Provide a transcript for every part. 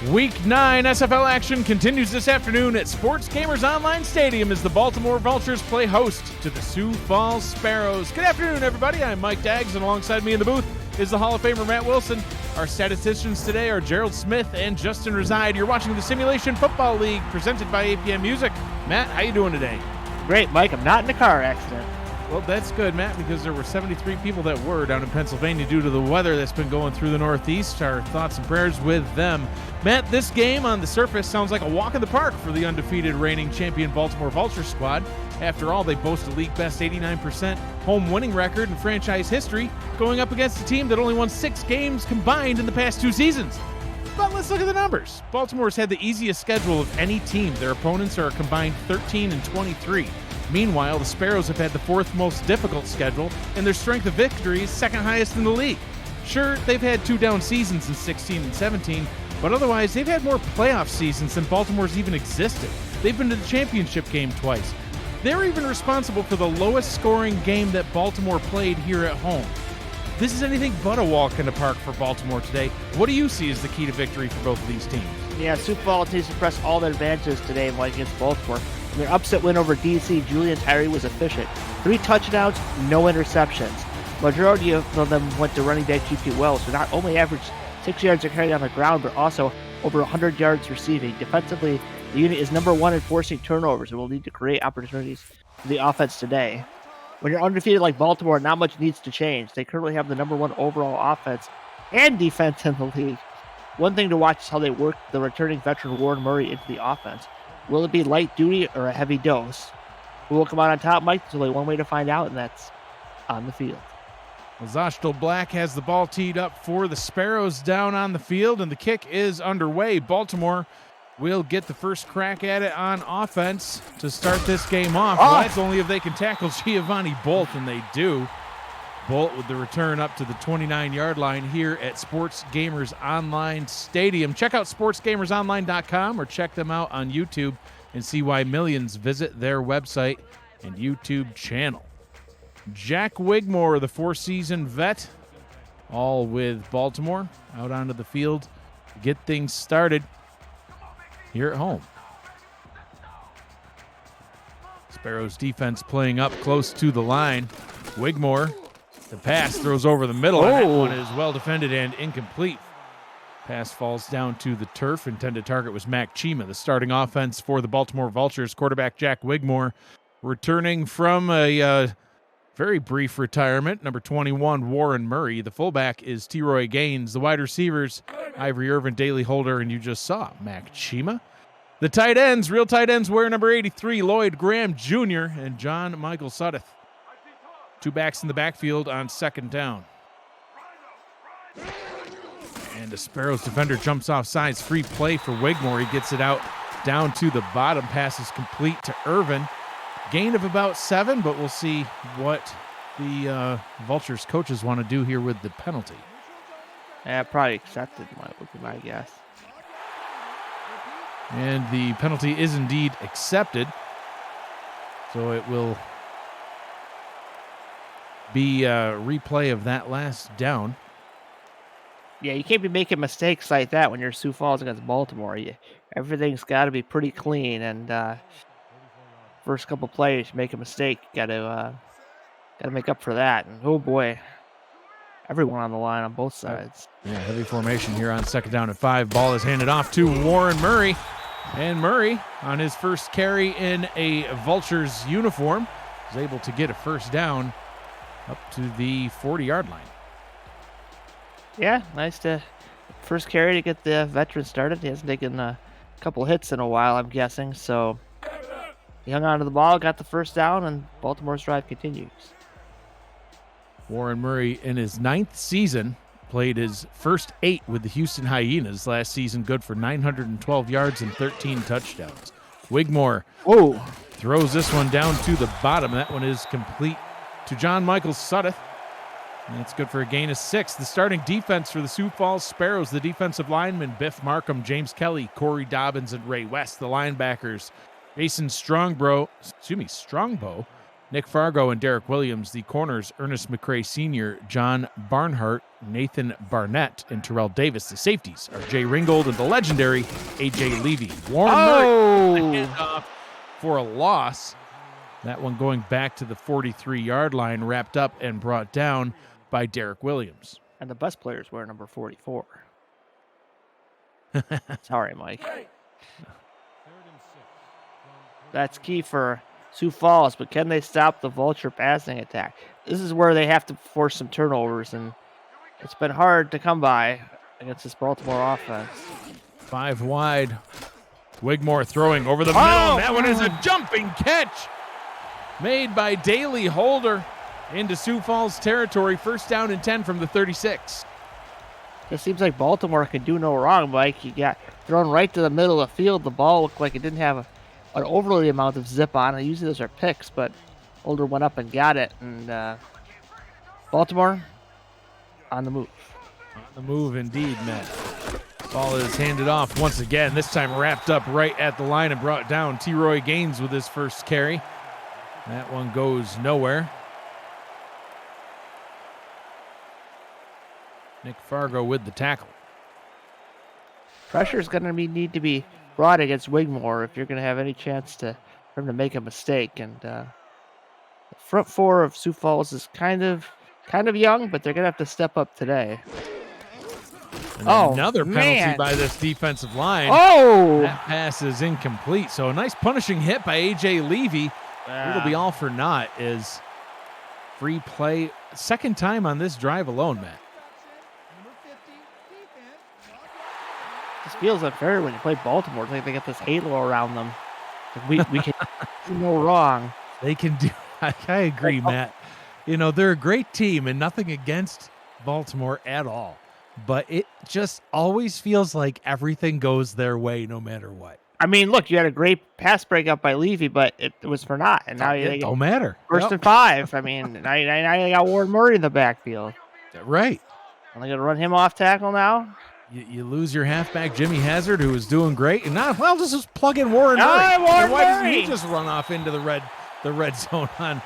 Week 9 SFL action continues this afternoon at Sports Gamers Online Stadium as the Baltimore Vultures play host to the Sioux Falls Sparrows. Good afternoon, everybody. I'm Mike Daggs, and alongside me in the booth is the Hall of Famer Matt Wilson. Our statisticians today are Gerald Smith and Justin Reside. You're watching the Simulation Football League presented by APM Music. Matt, how you doing today? Great, Mike. I'm not in a car accident. Well, that's good, Matt, because there were 73 people that were down in Pennsylvania due to the weather that's been going through the Northeast. Our thoughts and prayers with them. Matt, this game on the surface sounds like a walk in the park for the undefeated reigning champion Baltimore Vultures squad. After all, they boast a league-best 89% home winning record in franchise history, going up against a team that only won 6 games combined in the past 2 seasons. But let's look at the numbers. Baltimore's had the easiest schedule of any team. Their opponents are a combined 13-23. Meanwhile, the Sparrows have had the 4th most difficult schedule, and their strength of victory is second highest in the league. Sure, they've had 2 down seasons in 16 and 17, but otherwise, they've had more playoff seasons than Baltimore's even existed. They've been to the championship game twice. They're even responsible for the lowest scoring game that Baltimore played here at home. This is anything but a walk in the park for Baltimore today. What do you see as the key to victory for both of these teams? Yeah, Sioux Falls needs to press all their advantages today against Baltimore. In their upset win over DC, Julian Tyree was efficient. 3 touchdowns, no interceptions. Majority of them went to running back GP Wells, who not only averaged 6 yards a carry on the ground, but also over 100 yards receiving. Defensively, the unit is number 1 in forcing turnovers and will need to create opportunities for the offense today. When you're undefeated like Baltimore, not much needs to change. They currently have the number 1 overall offense and defense in the league. One thing to watch is how they work the returning veteran Warren Murray into the offense. Will it be light duty or a heavy dose? Who will come out on top, Mike? There's only one way to find out, and that's on the field. Well, Zoshtel Black has the ball teed up for the Sparrows down on the field, and the kick is underway. Baltimore will get the first crack at it on offense to start this game off. Well, that's only if they can tackle Giovanni Bolt, and they do. Bolt with the return up to the 29-yard line here at Sports Gamers Online Stadium. Check out sportsgamersonline.com or check them out on YouTube and see why millions visit their website and YouTube channel. Jack Wigmore, the 4-season vet, all with Baltimore, out onto the field to get things started here at home. Sparrows defense playing up close to the line. Wigmore, the pass throws over the middle, and that one is well defended and incomplete. Pass falls down to the turf. Intended target was Mac Chima, the starting offense for the Baltimore Vultures. Quarterback Jack Wigmore returning from a very brief retirement. Number 21, Warren Murray. The fullback is T-Roy Gaines. The wide receivers, Ivory Irvin, Daley Holder, and you just saw Mac Chima. The tight ends, real tight ends, wear number 83, Lloyd Graham Jr. and John Michael Suddeth. 2 backs in the backfield on second down. And the Sparrows defender jumps off sides. Free play for Wigmore. He gets it out down to the bottom. Pass is complete to Irvin. Gain of about 7, but we'll see what the Vultures coaches want to do here with the penalty. Yeah, probably accepted, would be my guess. And the penalty is indeed accepted. So it will be a replay of that last down. Yeah, you can't be making mistakes like that when you're Sioux Falls against Baltimore. Everything's got to be pretty clean, and first couple plays, you make a mistake, got to make up for that. And oh boy, everyone on the line on both sides. Yeah, heavy formation here on second down and 5. Ball is handed off to Warren Murray, and Murray on his first carry in a Vultures uniform is able to get a first down up to the 40-yard line. Yeah, nice to first carry to get the veteran started. He hasn't taken a couple hits in a while, I'm guessing. So he hung on to the ball, got the first down, and Baltimore's drive continues. Warren Murray, in his 9th season, played his first 8 with the Houston Hyenas last season, good for 912 yards and 13 touchdowns. Wigmore throws this one down to the bottom. That one is complete to John Michael Suddeth. And it's good for a gain of 6. The starting defense for the Sioux Falls Sparrows, the defensive linemen, Biff Markham, James Kelly, Corey Dobbins, and Ray West. The linebackers, Jason Strongbow, Nick Fargo and Derek Williams. The corners, Ernest McCrae Sr., John Barnhart, Nathan Barnett, and Terrell Davis. The safeties are Jay Ringgold and the legendary A.J. Levy. Warren Murray the handoff for a loss. That one going back to the 43-yard line, wrapped up and brought down by Derek Williams. And the best players wear number 44. Sorry, Mike. That's key for Sioux Falls, but can they stop the Vulture passing attack? This is where they have to force some turnovers, and it's been hard to come by against this Baltimore offense. 5 wide. Wigmore throwing over the middle. That one is a jumping catch made by Daley Holder into Sioux Falls territory. First down and 10 from the 36. It seems like Baltimore can do no wrong, Mike. He got thrown right to the middle of the field. The ball looked like it didn't have an overly amount of zip on it. Usually those are picks, but Holder went up and got it. And Baltimore on the move. On the move indeed, Matt. Ball is handed off once again. This time wrapped up right at the line and brought down. T-Roy Gaines with his first carry. That one goes nowhere. Nick Fargo with the tackle. Pressure is going to need to be brought against Wigmore if you're going to have any chance for him to make a mistake. And the front four of Sioux Falls is kind of young, but they're going to have to step up today. And another penalty by this defensive line. That pass is incomplete. So a nice punishing hit by A.J. Levy. It'll be all for naught. Is free play. Second time on this drive alone, Matt. This feels unfair when you play Baltimore. It's like they got this halo around them. We can do no wrong. They can do. I agree, Matt. You know, they're a great team and nothing against Baltimore at all. But it just always feels like everything goes their way no matter what. I mean, look, you had a great pass breakup by Levy, but it was for naught. And now it don't matter. First and 5. I mean, now you got Warren Murray in the backfield. Right. Are they going to run him off tackle now? You lose your halfback, Jimmy Hazard, who was doing great. And now, just plug in Warren Murray. Why doesn't he just run off into the red zone on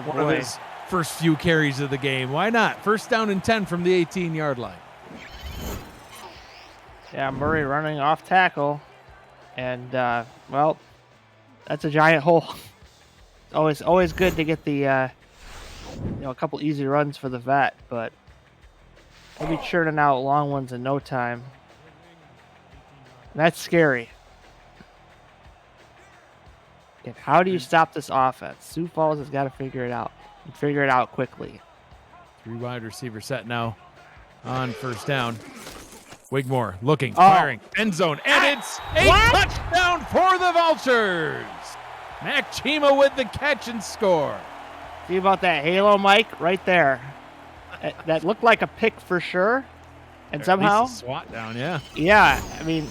one of his first few carries of the game? Why not? First down and 10 from the 18-yard line. Yeah, Murray running off tackle. And, that's a giant hole. Always good to get the, a couple easy runs for the vet, but he'll be churning out long ones in no time. And that's scary. And how do you stop this offense? Sioux Falls has got to figure it out, and figure it out quickly. 3 wide receiver set now on first down. Wigmore looking, firing, end zone, and it's a touchdown for the Vultures. Mac Chima with the catch and score. See about that halo, Mike, right there. That looked like a pick for sure, and somehow swat down. Yeah. Yeah, I mean,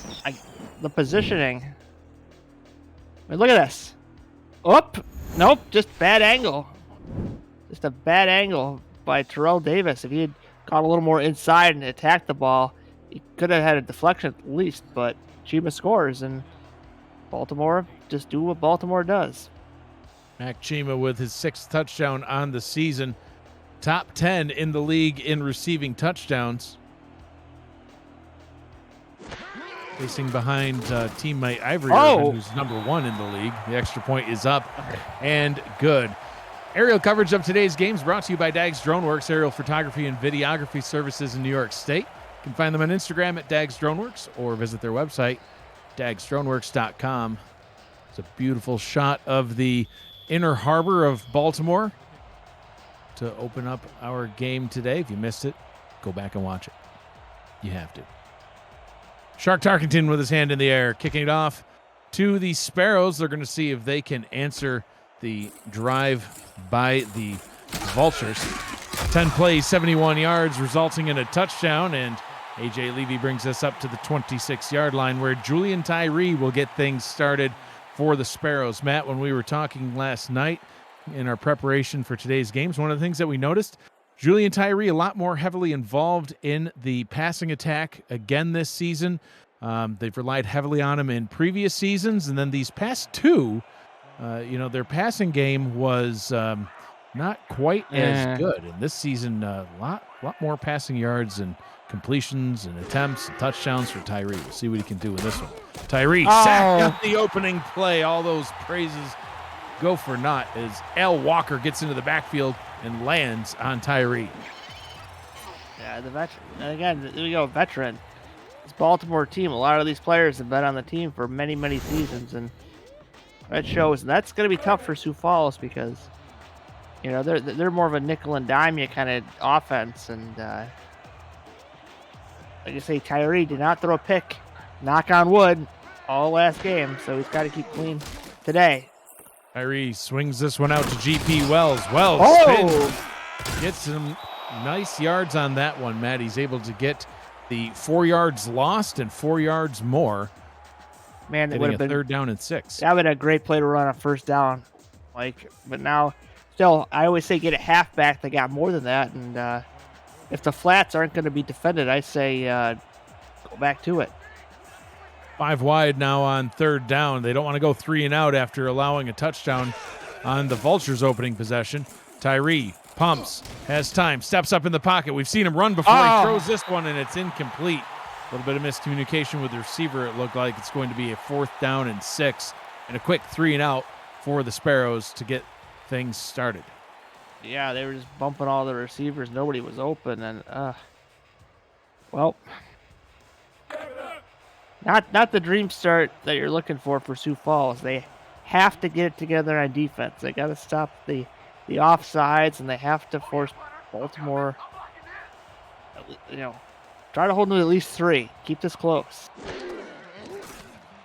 the positioning. I mean, look at this. Nope, just bad angle. Just a bad angle by Terrell Davis. If he had caught a little more inside and attacked the ball, he could have had a deflection at least, but Chima scores, and Baltimore just do what Baltimore does. Mac Chima with his 6th touchdown on the season. Top 10 in the league in receiving touchdowns. Facing behind teammate Ivory Irvin, who's number 1 in the league. The extra point is up and good. Aerial coverage of today's games brought to you by Dags DroneWorks, aerial photography and videography services in New York State. You can find them on Instagram at Dags DroneWorks or visit their website, dagsdroneworks.com. It's a beautiful shot of the inner harbor of Baltimore to open up our game today. If you missed it, go back and watch it. You have to. Shark Tarkington with his hand in the air, kicking it off to the Sparrows. They're going to see if they can answer the drive by the Vultures. 10 plays, 71 yards, resulting in a touchdown, and A.J. Levy brings us up to the 26-yard line where Julian Tyree will get things started for the Sparrows. Matt, when we were talking last night in our preparation for today's games, one of the things that we noticed, Julian Tyree a lot more heavily involved in the passing attack again this season. They've relied heavily on him in previous seasons, and then these past 2, their passing game was not quite as good. And this season, a lot more passing yards and completions and attempts and touchdowns for Tyree. We'll see what he can do in this one. Tyree sacked up the opening play. All those praises go for naught as Al Walker gets into the backfield and lands on Tyree. Yeah, the veteran. Again, there we go, veteran. This Baltimore team, a lot of these players have been on the team for many, many seasons, and that shows. And that's going to be tough for Sioux Falls because, they're more of a nickel and dime kind of offense. And like I say, Tyree did not throw a pick, knock on wood, all last game, so he's got to keep clean today. Tyree swings this one out to GP Wells. Spins, gets some nice yards on that one, Matt. He's able to get the 4 yards lost and 4 yards more. Man, that would have been 3rd down and 6. That would have been a great play to run on 1st down. But now, still, I always say get a halfback that got more than that. And if the flats aren't going to be defended, I say go back to it. 5 wide now on 3rd down. They don't want to go 3 and out after allowing a touchdown on the Vultures' opening possession. Tyree pumps, has time, steps up in the pocket. We've seen him run before he throws this one, and it's incomplete. A little bit of miscommunication with the receiver. It looked like it's going to be a 4th down and 6, and a quick 3 and out for the Sparrows to get things started. Yeah, they were just bumping all the receivers. Nobody was open, and not the dream start that you're looking for Sioux Falls. They have to get it together on defense. They got to stop the offsides, and they have to force Baltimore, try to hold them to at least 3. Keep this close.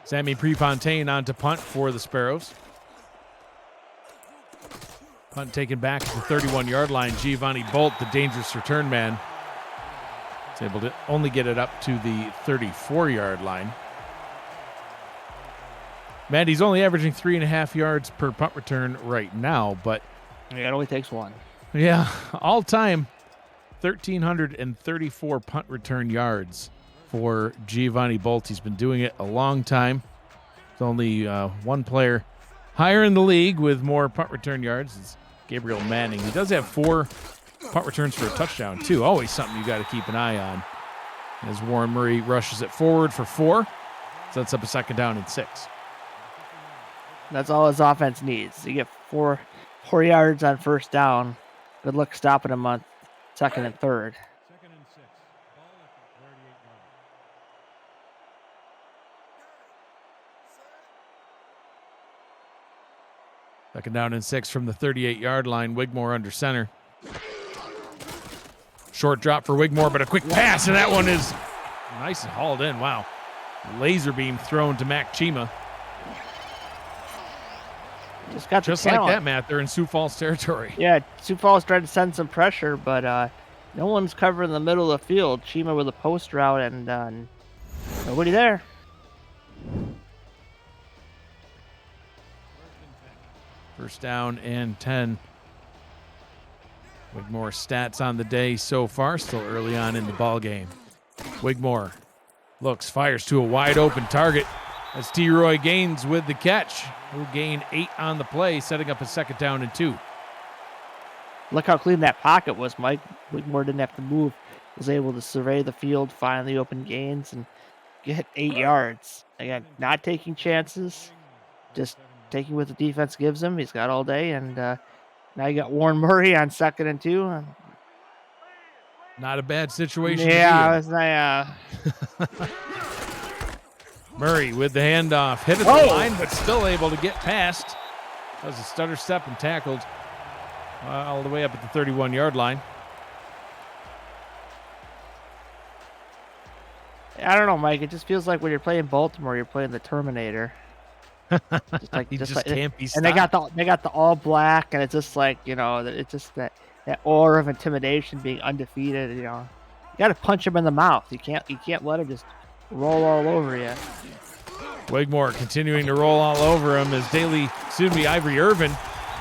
Sammy Prefontaine on to punt for the Sparrows. Punt taken back to the 31-yard line. Giovanni Bolt, the dangerous return man, is able to only get it up to the 34-yard line. Matt, he's only averaging 3.5 yards per punt return right now, but it only takes 1. Yeah, all-time 1,334 punt return yards for Giovanni Bolt. He's been doing it a long time. There's only one player higher in the league with more punt return yards. It's Gabriel Manning. He does have 4 punt returns for a touchdown, too. Always something you got to keep an eye on. As Warren Murray rushes it forward for 4, sets up a 2nd down and 6. That's all his offense needs. You get 4 yards on 1st down. Good luck stopping him on 2nd and 3rd. 2nd and 6. Ball at the 38-yard line. 2nd down and 6 from the 38-yard line. Wigmore under center. Short drop for Wigmore, but a quick pass, and that one is nice and hauled in. Wow. Laser beam thrown to Mac Chima. Just like that, Matt. They're in Sioux Falls territory. Yeah, Sioux Falls tried to send some pressure, but no one's covering the middle of the field. Chima with a post route, and nobody there. First down and 10. Wigmore stats on the day so far, still early on in the ball game. Wigmore looks, fires to a wide open target. That's T. Roy Gaines with the catch. He'll gain 8 on the play, setting up a 2nd down and 2. Look how clean that pocket was, Mike. Wigmore didn't have to move. Was able to survey the field, find the open gains, and get 8 yards. Again, not taking chances, just taking what the defense gives him. He's got all day, and now you got Warren Murray on 2nd and 2. Not a bad situation. Yeah, it's not. Murray with the handoff, hit at the line, but still able to get past. Does a stutter step and tackled all the way up at the 31-yard line. I don't know, Mike. It just feels like when you're playing Baltimore, you're playing the Terminator. He just can't be stopped. And they got the all black, and it's just like, it's just that aura of intimidation, being undefeated. You got to punch him in the mouth. You can't let him just roll all over you. Wigmore continuing to roll all over him as Ivory Irvin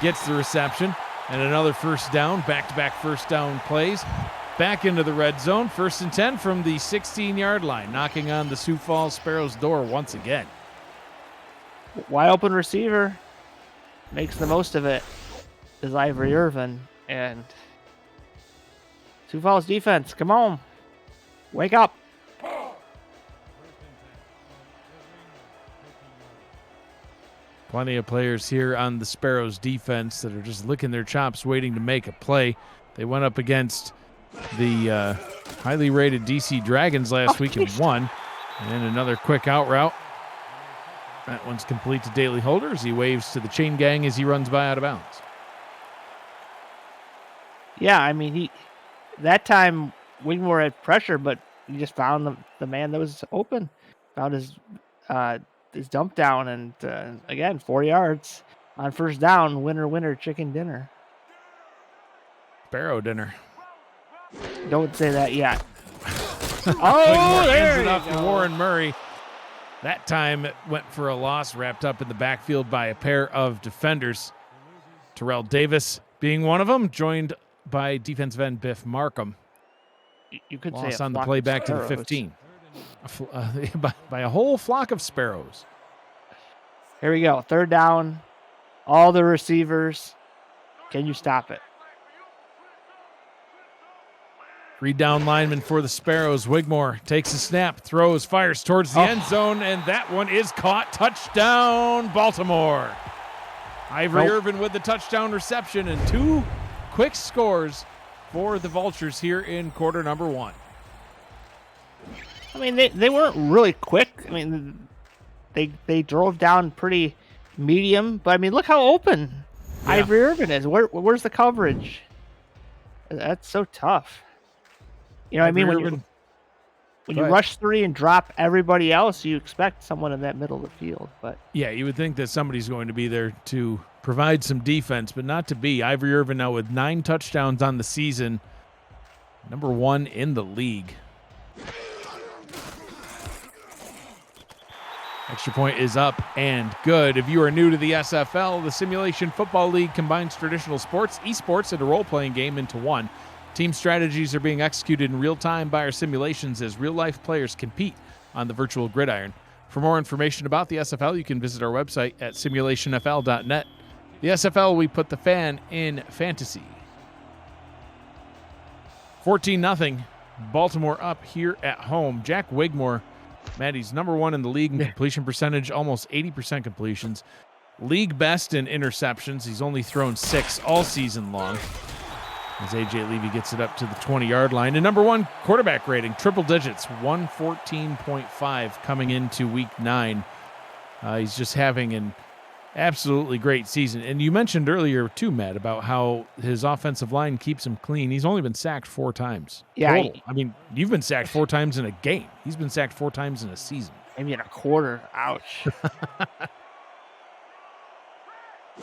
gets the reception and another 1st down, back-to-back 1st down plays. Back into the red zone, 1st and 10 from the 16-yard line, knocking on the Sioux Falls Sparrows' door once again. Wide open receiver. makes the most of it is Ivory Irvin. And Sioux Falls defense, come on. Wake up. Plenty of players here on the Sparrows defense that are just licking their chops waiting to make a play. They went up against the highly rated DC Dragons last week and won. And another quick out route. That one's complete to Daily Holder as he waves to the chain gang as he runs by out of bounds. Yeah, I mean, that time Wigmore had pressure, but he just found the man that was open. Found his dump down, and again, 4 yards on first down. Winner, chicken dinner. Sparrow dinner. Don't say that yet. Oh, there it up to Warren Murray. That time it went for a loss, wrapped up in the backfield by a pair of defenders. Terrell Davis being one of them, joined by defensive end Biff Markham. You could loss say on the play back to the 15. By a whole flock of sparrows. Here we go. Third down. All the receivers. Can you stop it? 3 down linemen for the Sparrows. Wigmore takes a snap, throws, fires towards the end zone, and that one is caught. Touchdown, Baltimore. Ivory Irvin with the touchdown reception and 2 quick scores for the Vultures here in quarter number 1. I mean, they weren't really quick. I mean, they drove down pretty medium, but I mean, look how open Ivory Irvin is. Where's the coverage? That's so tough. You know what I mean? When you rush 3 and drop everybody else, you expect someone in that middle of the field. But yeah, you would think that somebody's going to be there to provide some defense, but not to be. Ivory Irvin now with 9 touchdowns on the season, number 1 in the league. Extra point is up and good. If you are new to the SFL, the Simulation Football League combines traditional sports, esports, and a role-playing game into one. Team strategies are being executed in real time by our simulations as real-life players compete on the virtual gridiron. For more information about the SFL, you can visit our website at simulationfl.net. The SFL, we put the fan in fantasy. 14-0, Baltimore up here at home. Jack Wigmore, Maddie's number 1 in the league in completion percentage, almost 80% completions. League best in interceptions. He's only thrown 6 all season long. As A.J. Levy gets it up to the 20-yard line. And number 1 quarterback rating, triple digits, 114.5 coming into week 9. He's just having an absolutely great season. And you mentioned earlier, too, Matt, about how his offensive line keeps him clean. He's only been sacked 4 times. Yeah. Total. I mean, you've been sacked 4 times in a game. He's been sacked 4 times in a season. Maybe in a quarter. Ouch.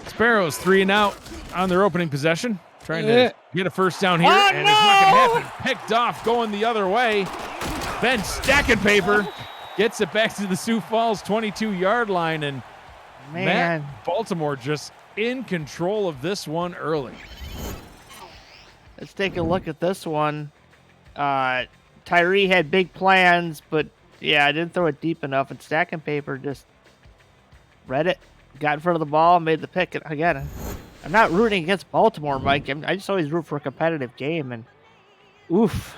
Sparrows 3 and out on their opening possession. Trying to get a first down here, and it's not going to happen. Picked off, going the other way. Ben stacking paper, gets it back to the Sioux Falls 22-yard line, and Matt, Baltimore just in control of this one early. Let's take a look at this one. Tyree had big plans, but yeah, I didn't throw it deep enough, and stacking paper just read it, got in front of the ball, made the pick. Again, I'm not rooting against Baltimore, Mike. I just always root for a competitive game, and oof.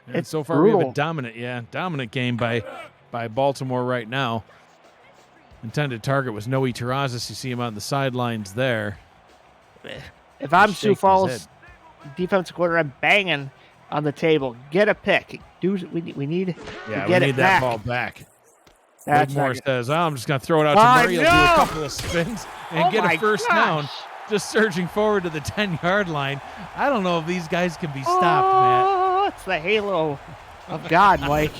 And so far brutal. We have a dominant game by Baltimore right now. Intended target was Noe Terrazas. You see him on the sidelines there. If I'm Sioux Falls defensive quarter, I'm banging on the table. Get a pick. We need to get it that ball back. Wigmore says, I'm just going to throw it out to Murray. He'll do a couple of spins and get a first down. Just surging forward to the 10-yard line. I don't know if these guys can be stopped, Matt. It's the halo of God, Mike.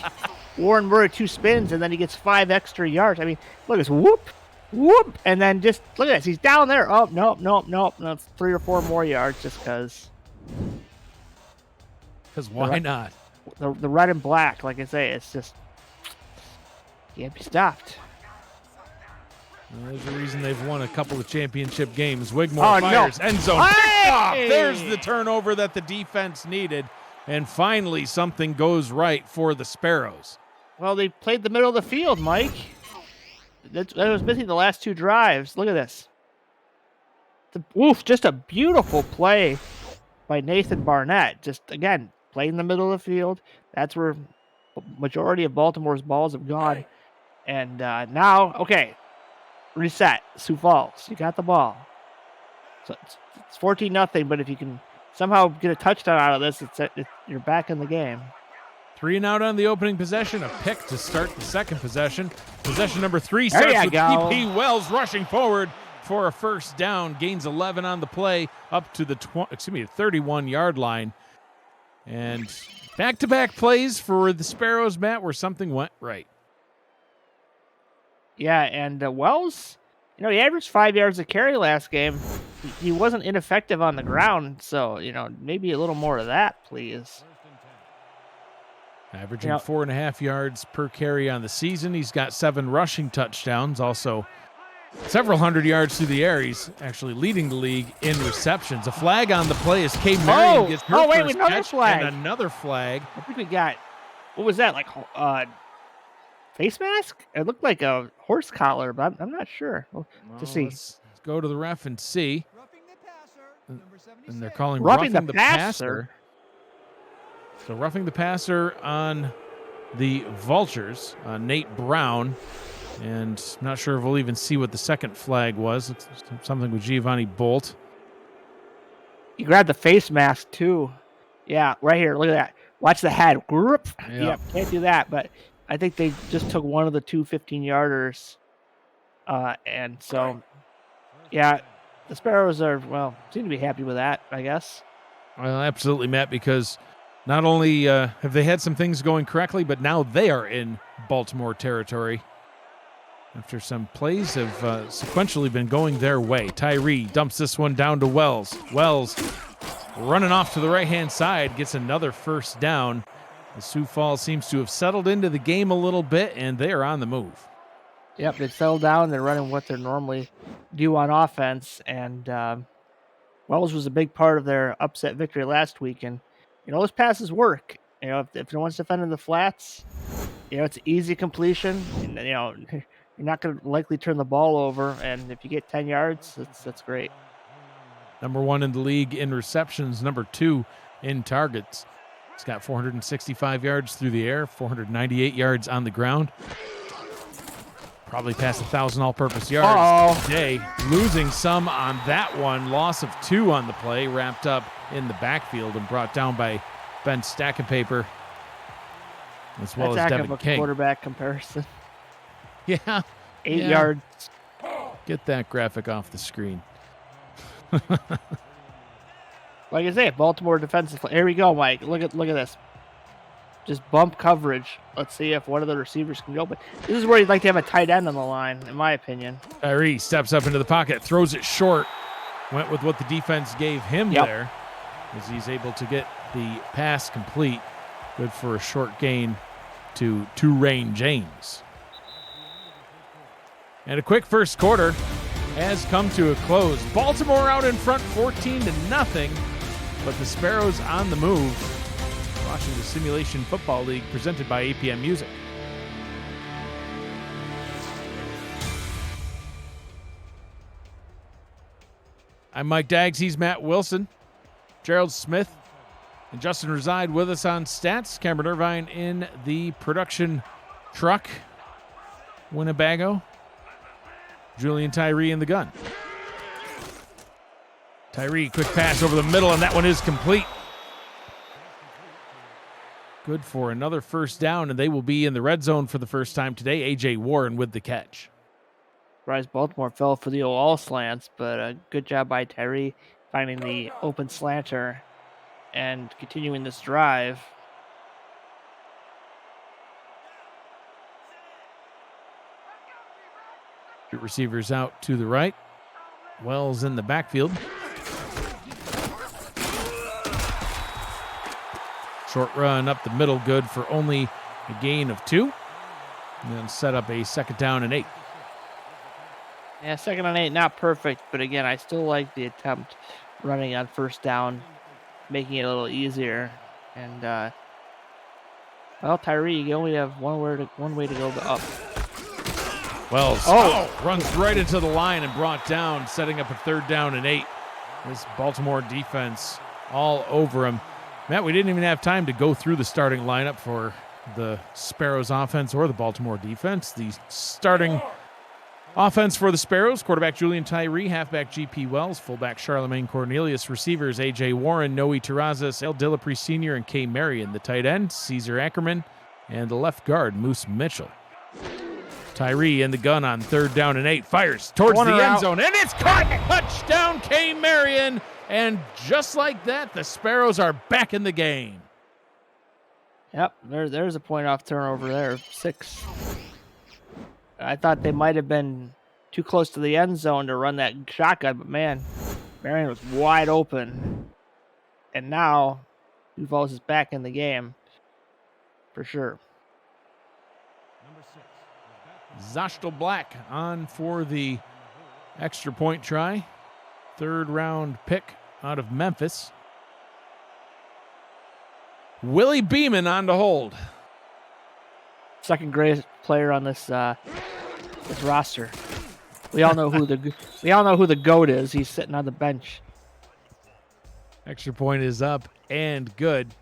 Warren Murray 2 spins, and then he gets 5 extra yards. I mean, look at this. Whoop. And then just look at this. He's down there. Oh, nope. That's 3 or 4 more yards just because. Because why not? The red and black, like I say, it's just can't be stopped. There's a reason they've won a couple of championship games. Wigmore fires. End zone. Picked off. There's the turnover that the defense needed. And finally, something goes right for the Sparrows. Well, they played the middle of the field, Mike. That was missing the last 2 drives. Look at this. just a beautiful play by Nathan Barnett. Just, again, play in the middle of the field. That's where majority of Baltimore's balls have gone. And now, okay, reset. Sioux Falls, you got the ball. So it's 14-0, but if you can somehow get a touchdown out of this, you're back in the game. 3 and out on the opening possession. A pick to start the second possession. Possession number 3 starts with P.P. Wells rushing forward for a first down. Gains 11 on the play up to the 31-yard line. And back-to-back plays for the Sparrows, Matt, where something went right. Yeah, and Wells, he averaged 5 yards a carry last game. He wasn't ineffective on the ground, so, maybe a little more of that, please. Averaging 4.5 yards per carry on the season. He's got 7 rushing touchdowns, also several hundred yards through the air. He's actually leading the league in receptions. A flag on the play as Kay Marion gets her first catch and another flag. I think we got, what was that, like face mask? It looked like a horse collar, but I'm not sure. To see. Let's go to the ref and see. And they're calling roughing the passer. So roughing the passer on the Vultures, Nate Brown. And I'm not sure if we'll even see what the second flag was. It's something with Giovanni Bolt. He grabbed the face mask, too. Yeah, right here. Look at that. Watch the head. Yep, can't do that. But I think they just took one of the 2 15-yarders. And so, yeah, the Sparrows seem to be happy with that, I guess. Well, absolutely, Matt, because not only have they had some things going correctly, but now they are in Baltimore territory. After some plays have sequentially been going their way. Tyree dumps this one down to Wells. Wells running off to the right-hand side, gets another first down. The Sioux Falls seems to have settled into the game a little bit, and they are on the move. Yep, they settled down. They're running what they normally do on offense, and Wells was a big part of their upset victory last week. And, those passes work. If no one's defending the flats, it's easy completion. And, you're not going to likely turn the ball over, and if you get 10 yards, that's great. Number 1 in the league in receptions, number 2 in targets. He's got 465 yards through the air, 498 yards on the ground. Probably past 1,000 all-purpose yards today. Losing some on that one. Loss of 2 on the play, wrapped up in the backfield and brought down by Ben Stackenpaper, as well as Devin King. Quarterback comparison. Yeah. 8 yards. Get that graphic off the screen. Like I say, Baltimore defensive. Here we go, Mike. Look at this. Just bump coverage. Let's see if one of the receivers can go. But this is where you'd like to have a tight end on the line, in my opinion. Tyree steps up into the pocket, throws it short. Went with what the defense gave him there, as he's able to get the pass complete. Good for a short gain to Rain James. And a quick first quarter has come to a close. Baltimore out in front 14-0, but the Sparrows on the move. Watching the Simulation Football League presented by APM Music. I'm Mike Daggs, he's Matt Wilson. Gerald Smith and Justin reside with us on stats. Cameron Irvine in the production truck. Winnebago. Julian Tyree in the gun. Tyree, quick pass over the middle, and that one is complete. Good for another first down, and they will be in the red zone for the first time today. A.J. Warren with the catch. Surprised Baltimore fell for the all slants, but a good job by Tyree finding the open slanter and continuing this drive. Two receivers out to the right. Wells in the backfield. Short run up the middle, good for only a gain of 2. And then set up a 2nd down and 8. Yeah, 2nd and 8, not perfect, but again, I still like the attempt running on first down, making it a little easier. And Tyree, you only have one way to go up. Wells runs right into the line and brought down, setting up a 3rd down and 8. This Baltimore defense all over him. Matt, we didn't even have time to go through the starting lineup for the Sparrows offense or the Baltimore defense. The starting offense for the Sparrows: quarterback Julian Tyree, halfback G.P. Wells, fullback Charlemagne Cornelius, receivers A.J. Warren, Noe Terrazas, El Dillapre Sr., and K. Marion. The tight end, Caesar Ackerman, and the left guard, Moose Mitchell. Tyree in the gun on 3rd down and 8, fires towards the end zone, and it's caught! Touchdown, K. Marion! And just like that, the Sparrows are back in the game. Yep, there's a point-off turnover there, 6. I thought they might have been too close to the end zone to run that shotgun, but man, Marion was wide open. And now, Sioux Falls is back in the game, for sure. Zashtel Black on for the extra point try. 3rd round pick out of Memphis. Willie Beeman on to hold. Second greatest player on this roster. We all know who the GOAT is. He's sitting on the bench. Extra point is up and good.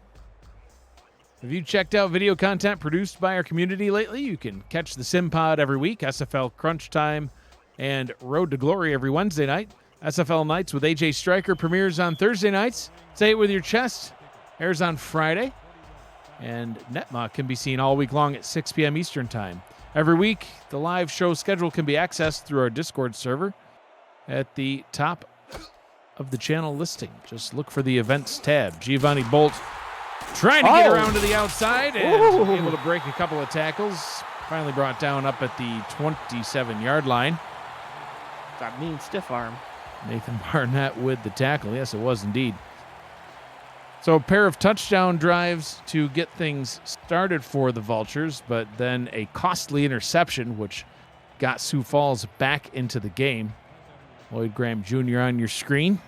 Have you checked out video content produced by our community lately? You can catch the Sim Pod every week, SFL Crunch Time, and Road to Glory every Wednesday night. SFL Nights with AJ Stryker premieres on Thursday nights. Say It With Your Chest airs on Friday. And Netma can be seen all week long at 6 p.m. Eastern Time. Every week, the live show schedule can be accessed through our Discord server at the top of the channel listing. Just look for the events tab. Giovanni Bolt trying to get around to the outside and able to break a couple of tackles. Finally brought down up at the 27-yard line. That mean stiff arm. Nathan Barnett with the tackle. Yes, it was indeed. So a pair of touchdown drives to get things started for the Vultures, but then a costly interception, which got Sioux Falls back into the game. Lloyd Graham Jr. on your screen,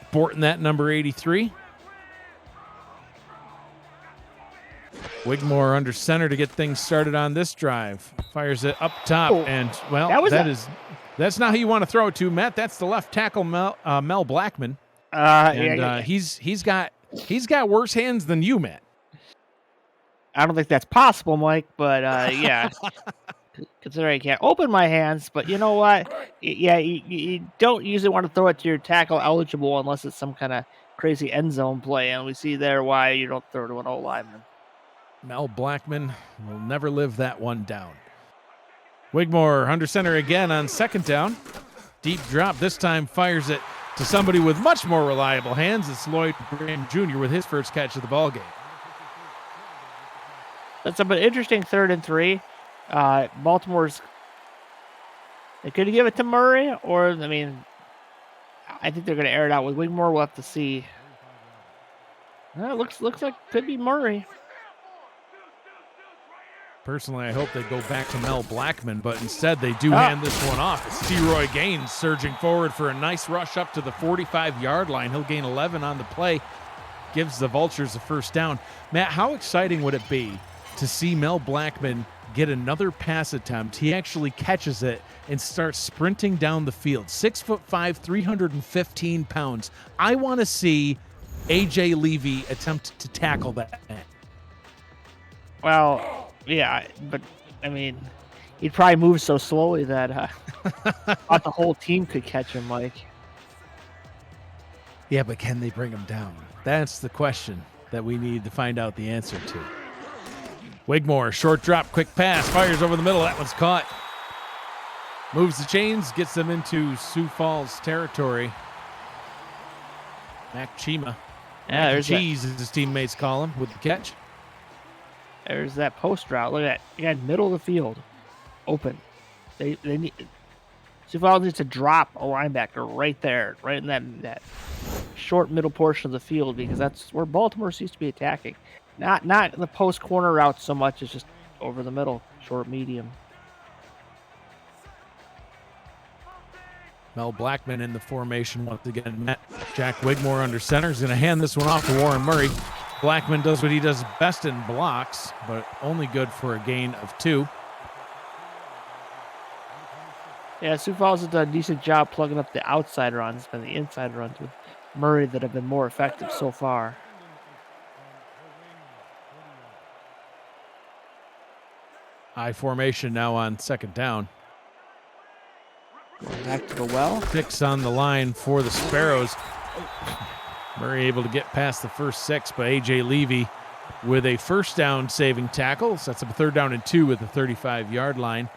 sporting that number 83. Wigmore under center to get things started on this drive. Fires it up top, and, well, that's not who you want to throw it to, Matt. That's the left tackle, Mel Blackman. He's got worse hands than you, Matt. I don't think that's possible, Mike, but yeah. Considering I can't open my hands, but you know what? Yeah, you don't usually want to throw it to your tackle eligible unless it's some kind of crazy end zone play, and we see there why you don't throw to an O-lineman. Mel Blackman will never live that one down. Wigmore under center again on 2nd down. Deep drop, this time fires it to somebody with much more reliable hands. It's Lloyd Graham Jr. with his first catch of the ballgame. That's an interesting 3rd and 3. Baltimore's, they could give it to Murray, or, I mean, I think they're going to air it out with Wigmore. We'll have to see. Looks like could be Murray. Personally, I hope they go back to Mel Blackman, but instead they do hand this one off. It's T-Roy Gaines surging forward for a nice rush up to the 45-yard line. He'll gain 11 on the play, gives the Vultures a first down. Matt, how exciting would it be to see Mel Blackman get another pass attempt? He actually catches it and starts sprinting down the field. 6'5", 315 pounds. I want to see A.J. Levy attempt to tackle that man. Well, yeah, but, I mean, he'd probably move so slowly that not the whole team could catch him, Mike. Yeah, but can they bring him down? That's the question that we need to find out the answer to. Wigmore, short drop, quick pass, fires over the middle. That one's caught. Moves the chains, gets them into Sioux Falls territory. Mac Chima. Yeah, there's cheese, as his teammates call him, with the catch. There's that post route. Look at that. Again, middle of the field. Open. They need, Sioux Falls needs to drop a linebacker right there, right in that short middle portion of the field, because that's where Baltimore seems to be attacking. Not the post corner route so much, it's just over the middle, short, medium. Mel Blackman in the formation once again. Jack Wigmore under center is going to hand this one off to Warren Murray. Blackman does what he does best in blocks, but only good for a gain of 2. Yeah, Sioux Falls has done a decent job plugging up the outside runs. It's been the inside runs with Murray that have been more effective so far. I formation now on second down. Going back to the well. 6 on the line for the Sparrows. Murray able to get past the first 6, but A.J. Levy with a first down saving tackle. Sets up a 3rd down and 2 at the 35-yard line.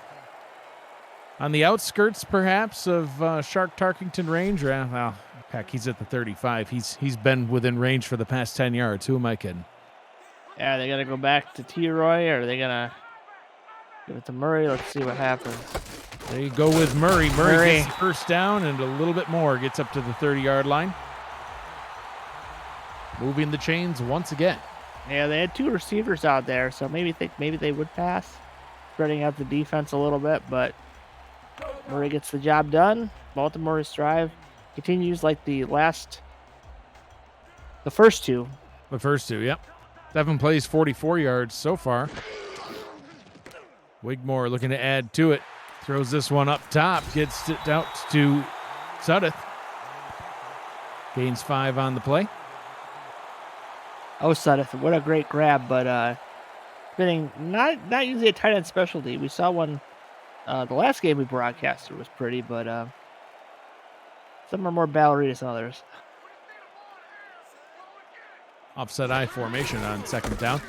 On the outskirts, perhaps, of Shark Tarkington range. Well, heck, he's at the 35. He's been within range for the past 10 yards. Who am I kidding? Yeah, they got to go back to T-Roy, or are they going to give it to Murray? Let's see what happens. They go with Murray. Murray gets the first down and a little bit more. Gets up to the 30-yard line. Moving the chains once again. Yeah, they had 2 receivers out there, so maybe they would pass, spreading out the defense a little bit, but Murray gets the job done. Baltimore's drive continues like the first two. The first 2, yep. 7 plays, 44 yards so far. Wigmore looking to add to it. Throws this one up top. Gets it out to Sudeth. Gains 5 on the play. Oh, Sudeth, what a great grab, but fitting not usually a tight end specialty. We saw one the last game we broadcasted was pretty, but some are more ballerinas than others. Offset I formation on second down.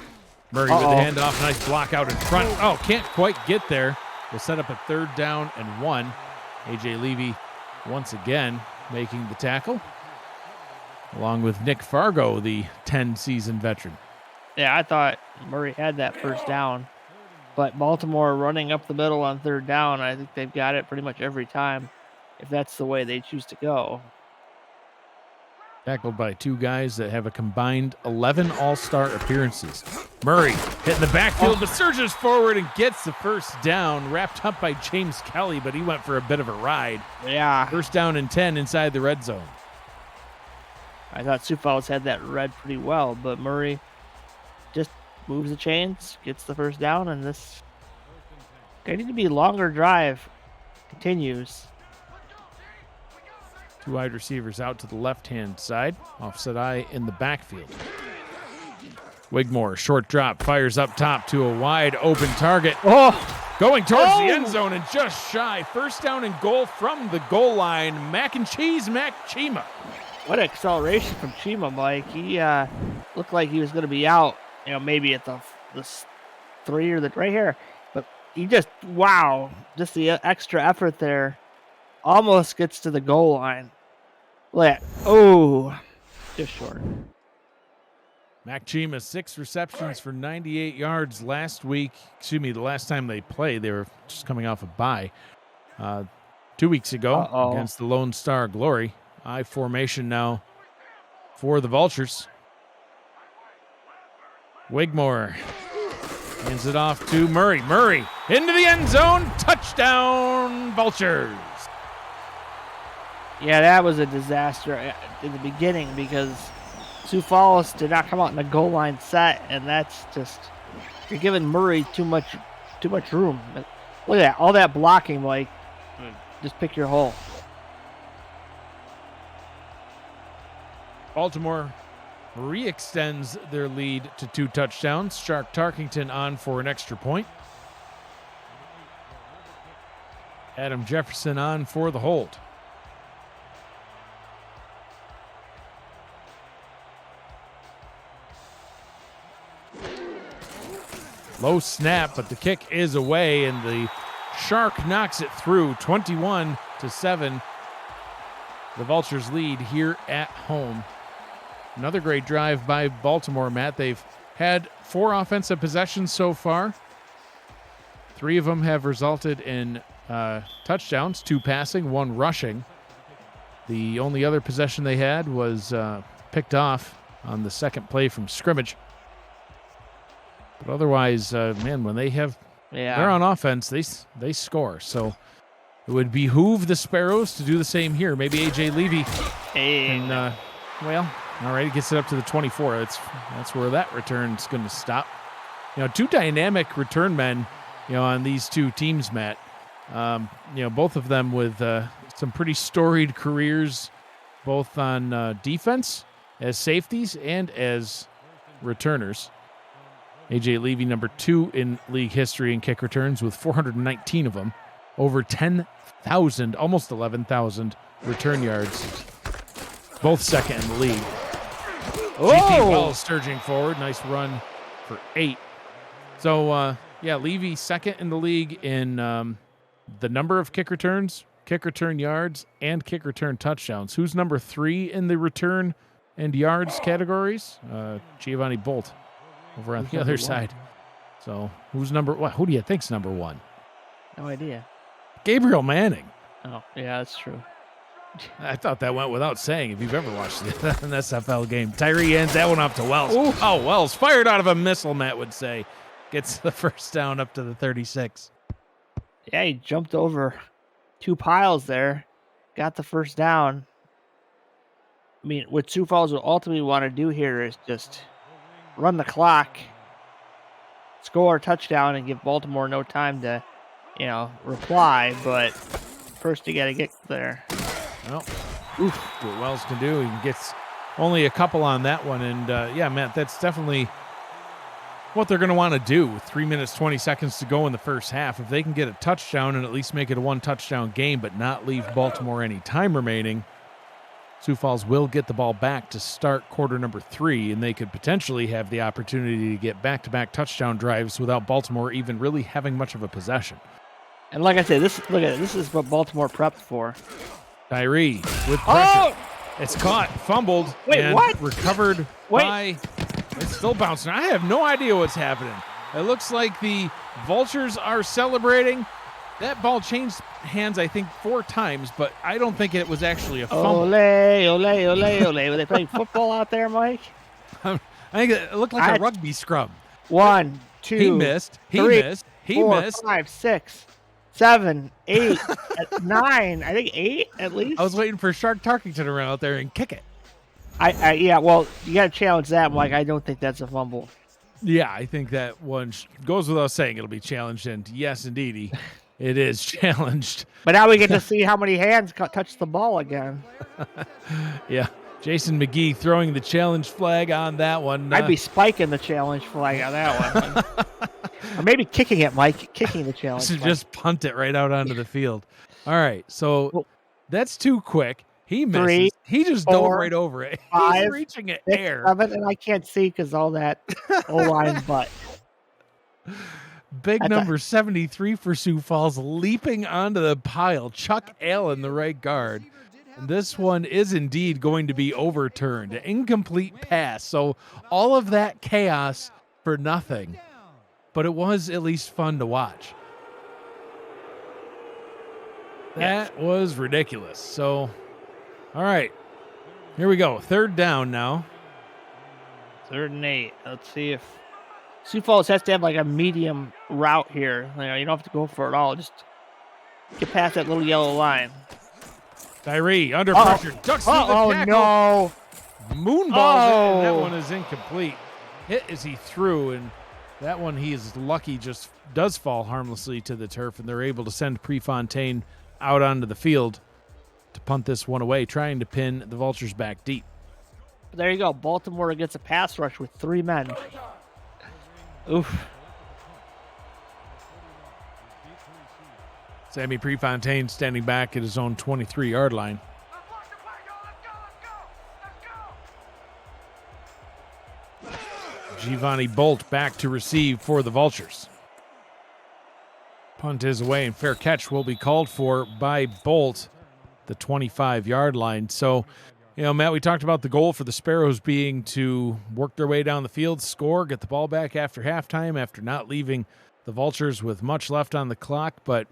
Murray with the handoff. Nice block out in front. Oh, can't quite get there. Will set up a 3rd down and 1. A.J. Levy once again making the tackle, along with Nick Fargo, the 10-season veteran. Yeah, I thought Murray had that first down, but Baltimore running up the middle on 3rd down, I think they've got it pretty much every time, if that's the way they choose to go. Tackled by 2 guys that have a combined 11 all-star appearances. Murray hitting the backfield, but surges forward and gets the first down, wrapped up by James Kelly, but he went for a bit of a ride. Yeah. First down and 10 inside the red zone. I thought Sioux Falls had that read pretty well, but Murray just moves the chains, gets the first down, and this going to be a longer drive continues. 2 wide receivers out to the left-hand side. Offset I in the backfield. Wigmore, short drop, fires up top to a wide open target. Going towards the end zone and just shy. First down and goal from the goal line. Mac Chima. What acceleration from Chima, Mike. He looked like he was going to be out, maybe at the 3 or the right here. But he just the extra effort there. Almost gets to the goal line. Just short. Mac Chima, 6 receptions for 98 yards last week. The last time they played, they were just coming off a bye 2 weeks ago against the Lone Star Glory. I formation now for the Vultures. Wigmore hands it off to Murray. Murray into the end zone. Touchdown, Vultures. Yeah, that was a disaster in the beginning because Sioux Falls did not come out in the goal line set, and that's just, you're giving Murray too much room. Look at that, all that blocking, Mike. Just pick your hole. Baltimore re-extends their lead to 2 touchdowns. Shark Tarkington on for an extra point. Adam Jefferson on for the hold. Low snap, but the kick is away, and the Shark knocks it through 21-7. The Vultures lead here at home. Another great drive by Baltimore, Matt. They've had 4 offensive possessions so far. 3 of them have resulted in touchdowns, 2 passing, 1 rushing. The only other possession they had was picked off on the second play from scrimmage. But otherwise, when they have they're on offense, they score. So it would behoove the Sparrows to do the same here. Maybe A.J. Levy can, all right, he gets it up to the 24. That's where that return's going to stop. 2 dynamic return men, on these 2 teams, Matt. Both of them with some pretty storied careers, both on defense as safeties and as returners. A.J. Levy, number 2 in league history in kick returns with 419 of them. Over 10,000, almost 11,000 return yards. Both second in the league. GP Wells surging forward. Nice run for 8. So, Levy second in the league in the number of kick returns, kick return yards, and kick return touchdowns. Who's number 3 in the return and yards categories? Giovanni Bolt over on the other side. So, who's number one? Who do you think's number 1? No idea. Gabriel Manning. Oh, yeah, that's true. I thought that went without saying if you've ever watched an SFL game. Tyree ends that one up to Wells. Ooh. Oh, Wells fired out of a missile, Matt would say. Gets the first down up to the 36. Yeah, he jumped over 2 piles there. Got the first down. I mean, what Sioux Falls will ultimately want to do here is just run the clock, score a touchdown, and give Baltimore no time to, reply. But first you got to get there. Well, what Wells can do. He gets only a couple on that one. And, Matt, that's definitely what they're going to want to do. 3 minutes, 20 seconds to go in the first half. If they can get a touchdown and at least make it a 1-touchdown game but not leave Baltimore any time remaining, Sioux Falls will get the ball back to start quarter number 3, and they could potentially have the opportunity to get back-to-back touchdown drives without Baltimore even really having much of a possession. And like I said, this is what Baltimore prepped for. Tyree with pressure. It's caught, fumbled, and recovered by... It's still bouncing. I have no idea what's happening. It looks like the Vultures are celebrating. That ball changed hands, I think, 4 times, but I don't think it was actually a fumble. Ole, ole, ole, ole. Were they playing football out there, Mike? I think it looked like a rugby scrum. 1, 2, He missed. He 3, missed. He 4, missed. 5, 6, 7, 8, 9. I think 8 at least. I was waiting for Shark Tarkington to run out there and kick it. Well, you got to challenge that, Mike. I don't think that's a fumble. Yeah, I think that one goes without saying it'll be challenged, and yes, indeed, it is challenged. But now we get to see how many hands touch the ball again. Yeah, Jason McGee throwing the challenge flag on that one. I'd be spiking the challenge flag on that one. Or maybe kicking it, Mike. Kicking the challenge flag. Just punt it right out onto the field. All right, so that's too quick. He misses. 3, he just 4, dove right over it. 5, He's reaching it 6, air. 7, and I can't see because all that O-line butt. Big number 73 for Sioux Falls, leaping onto the pile. Chuck Allen, the right guard. And this one is indeed going to be overturned. An incomplete pass. So all of that chaos for nothing. But it was at least fun to watch. That was ridiculous. So, all right. Here we go. 3rd down now. 3rd and 8. Let's see if Sioux Falls has to have like a medium route here. You don't have to go for it all. Just get past that little yellow line. Tyree under pressure. Ducks through the tackle. No. Moonballs it, and that one is incomplete. Hit as he threw, and that one he is lucky just does fall harmlessly to the turf, and they're able to send Prefontaine out onto the field to punt this one away, trying to pin the Vultures back deep. There you go. Baltimore gets a pass rush with 3 men. Oof. Sammy Prefontaine standing back at his own 23-yard line. Giovanni Bolt back to receive for the Vultures. Punt is away, and fair catch will be called for by Bolt, the 25-yard line. So, Matt, we talked about the goal for the Sparrows being to work their way down the field, score, get the ball back after halftime, after not leaving the Vultures with much left on the clock. But,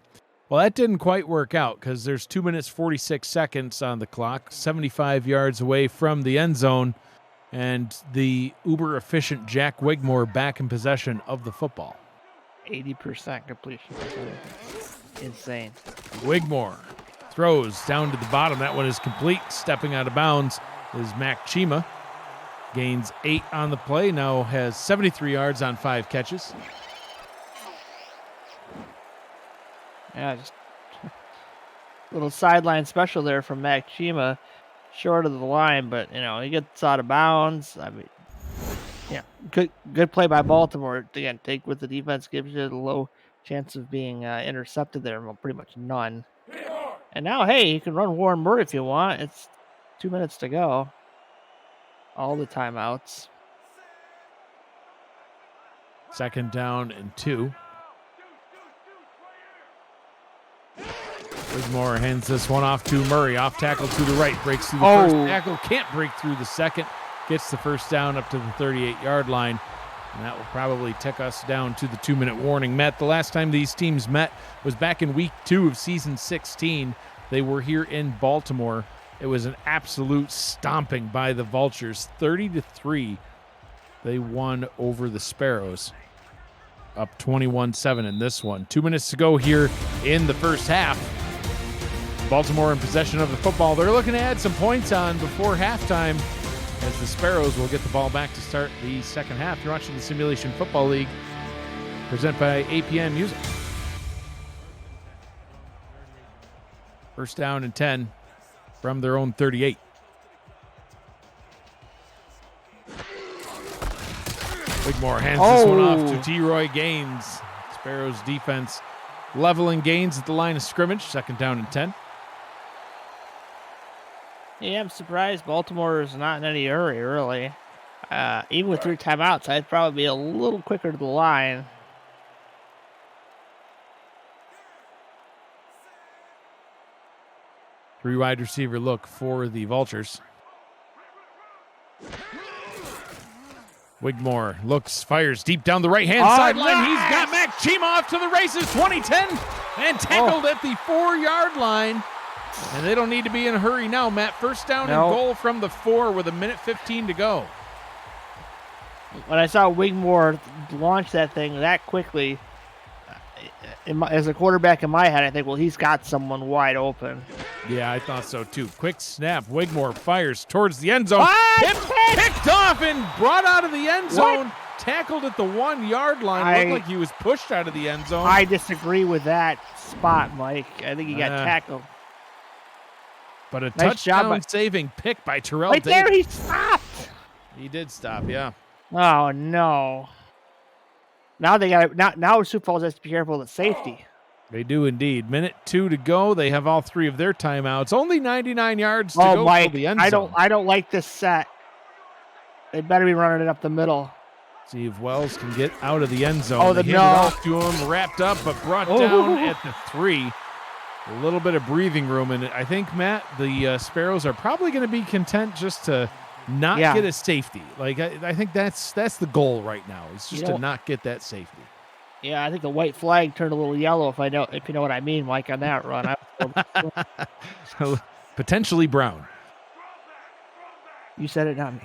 well, that didn't quite work out because there's 2 minutes, 46 seconds on the clock, 75 yards away from the end zone, and the uber-efficient Jack Wigmore back in possession of the football. 80% completion. Insane. Wigmore throws down to the bottom. That one is complete. Stepping out of bounds is Mac Chima. Gains 8 on the play. Now has 73 yards on 5 catches. Yeah, just Little sideline special there from Mac Chima, short of the line, but he gets out of bounds. I mean, yeah, good play by Baltimore. Again, take what the defense gives you, the low chance of being intercepted there, well, pretty much none. And now, hey, you can run Warren Moore if you want. It's 2 minutes to go. All the timeouts. 2nd down and 2. Wigmore hands this one off to Murray. Off tackle to the right. Breaks through the first tackle. Can't break through the second. Gets the first down up to the 38-yard line. And that will probably take us down to the 2-minute warning. Matt, the last time these teams met was back in week 2 of season 16. They were here in Baltimore. It was an absolute stomping by the Vultures. 30-3. They won over the Sparrows. Up 21-7 in this one. 2 minutes to go here in the first half. Baltimore in possession of the football. They're looking to add some points on before halftime as the Sparrows will get the ball back to start the second half. You're watching the Simulation Football League, presented by APN Music. 1st down and 10 from their own 38. Wigmore hands this one off to T-Roy Gaines. Sparrows defense leveling Gaines at the line of scrimmage. 2nd down and 10. Yeah, I'm surprised Baltimore is not in any hurry, really. Even with 3 timeouts, I'd probably be a little quicker to the line. Three wide receiver look for the Vultures. Wigmore looks, fires deep down the right-hand sideline. Nice. He's got Mac Chima off to the races, 20-10, and tackled at the 4-yard line. And they don't need to be in a hurry now, Matt. 1st down and goal from the 4 with 1:15 to go. When I saw Wigmore launch that thing that quickly, as a quarterback in my head, I think, well, he's got someone wide open. Yeah, I thought so too. Quick snap. Wigmore fires towards the end zone. Picked off and brought out of the end zone. Tackled at the 1-yard line. Looked like he was pushed out of the end zone. I disagree with that spot, Mike. I think he got tackled. But a touchdown saving pick by Terrell Davis. There, he stopped. He did stop, yeah. Oh, no. Now they got now Sioux Falls has to be careful of the safety. They do indeed. 1:02 to go. They have all 3 of their timeouts. Only 99 yards to go Mike, for the end zone. I don't like this set. They better be running it up the middle. See if Wells can get out of the end zone. They hand it off to him, wrapped up, but brought down at the 3. A little bit of breathing room, and I think, Matt, the Sparrows are probably going to be content just to not get a safety. Like I think that's the goal right now. Is just to not get that safety. Yeah, I think the white flag turned a little yellow. If you know what I mean, Mike, on that run. Potentially brown. You said it, not me.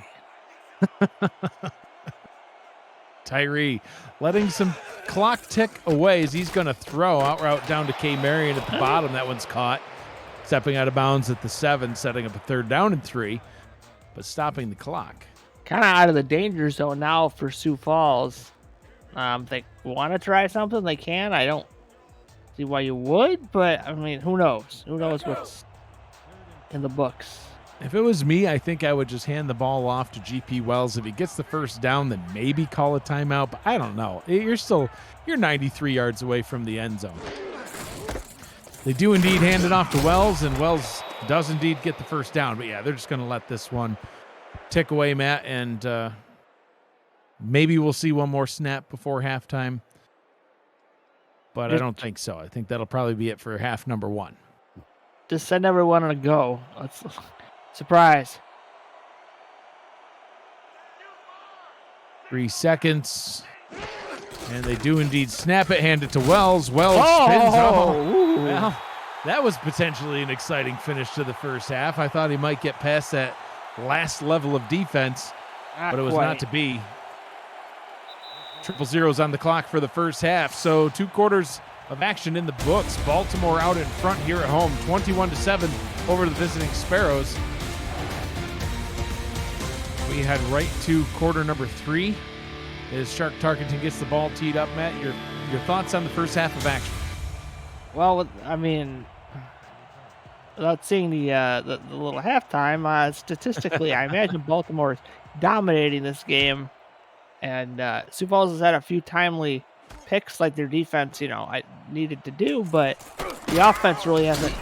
Tyree letting some clock tick away as he's going to throw out route down to K. Marion at the bottom. That one's caught. Stepping out of bounds at the 7, setting up a 3rd down and 3, but stopping the clock. Kind of out of the danger zone now for Sioux Falls. They want to try something, they can. I don't see why you would, but I mean, who knows? Who knows what's in the books? If it was me, I think I would just hand the ball off to GP Wells. If he gets the 1st down, then maybe call a timeout. But I don't know. You're 93 yards away from the end zone. They do indeed hand it off to Wells, and Wells does indeed get the 1st down. But yeah, they're just going to let this one tick away, Matt, and maybe we'll see one more snap before halftime. But I don't think so. I think that'll probably be it for half number 1. Just send everyone on a go. Surprise. 3 seconds. And they do indeed snap it, hand it to Wells. Wells spins up. Well, that was potentially an exciting finish to the first half. I thought he might get past that last level of defense, but it was not to be. 0-0's on the clock for the first half. So 2 quarters of action in the books. Baltimore out in front here at home, 21-7 over the visiting Sparrows. We head right to quarter number 3 as Shark Tarkenton gets the ball teed up. Matt, your thoughts on the first half of action? Well, I mean, without seeing the little halftime, statistically, I imagine Baltimore is dominating this game. And Sioux Falls has had a few timely picks, like their defense, I needed to do, but the offense really hasn't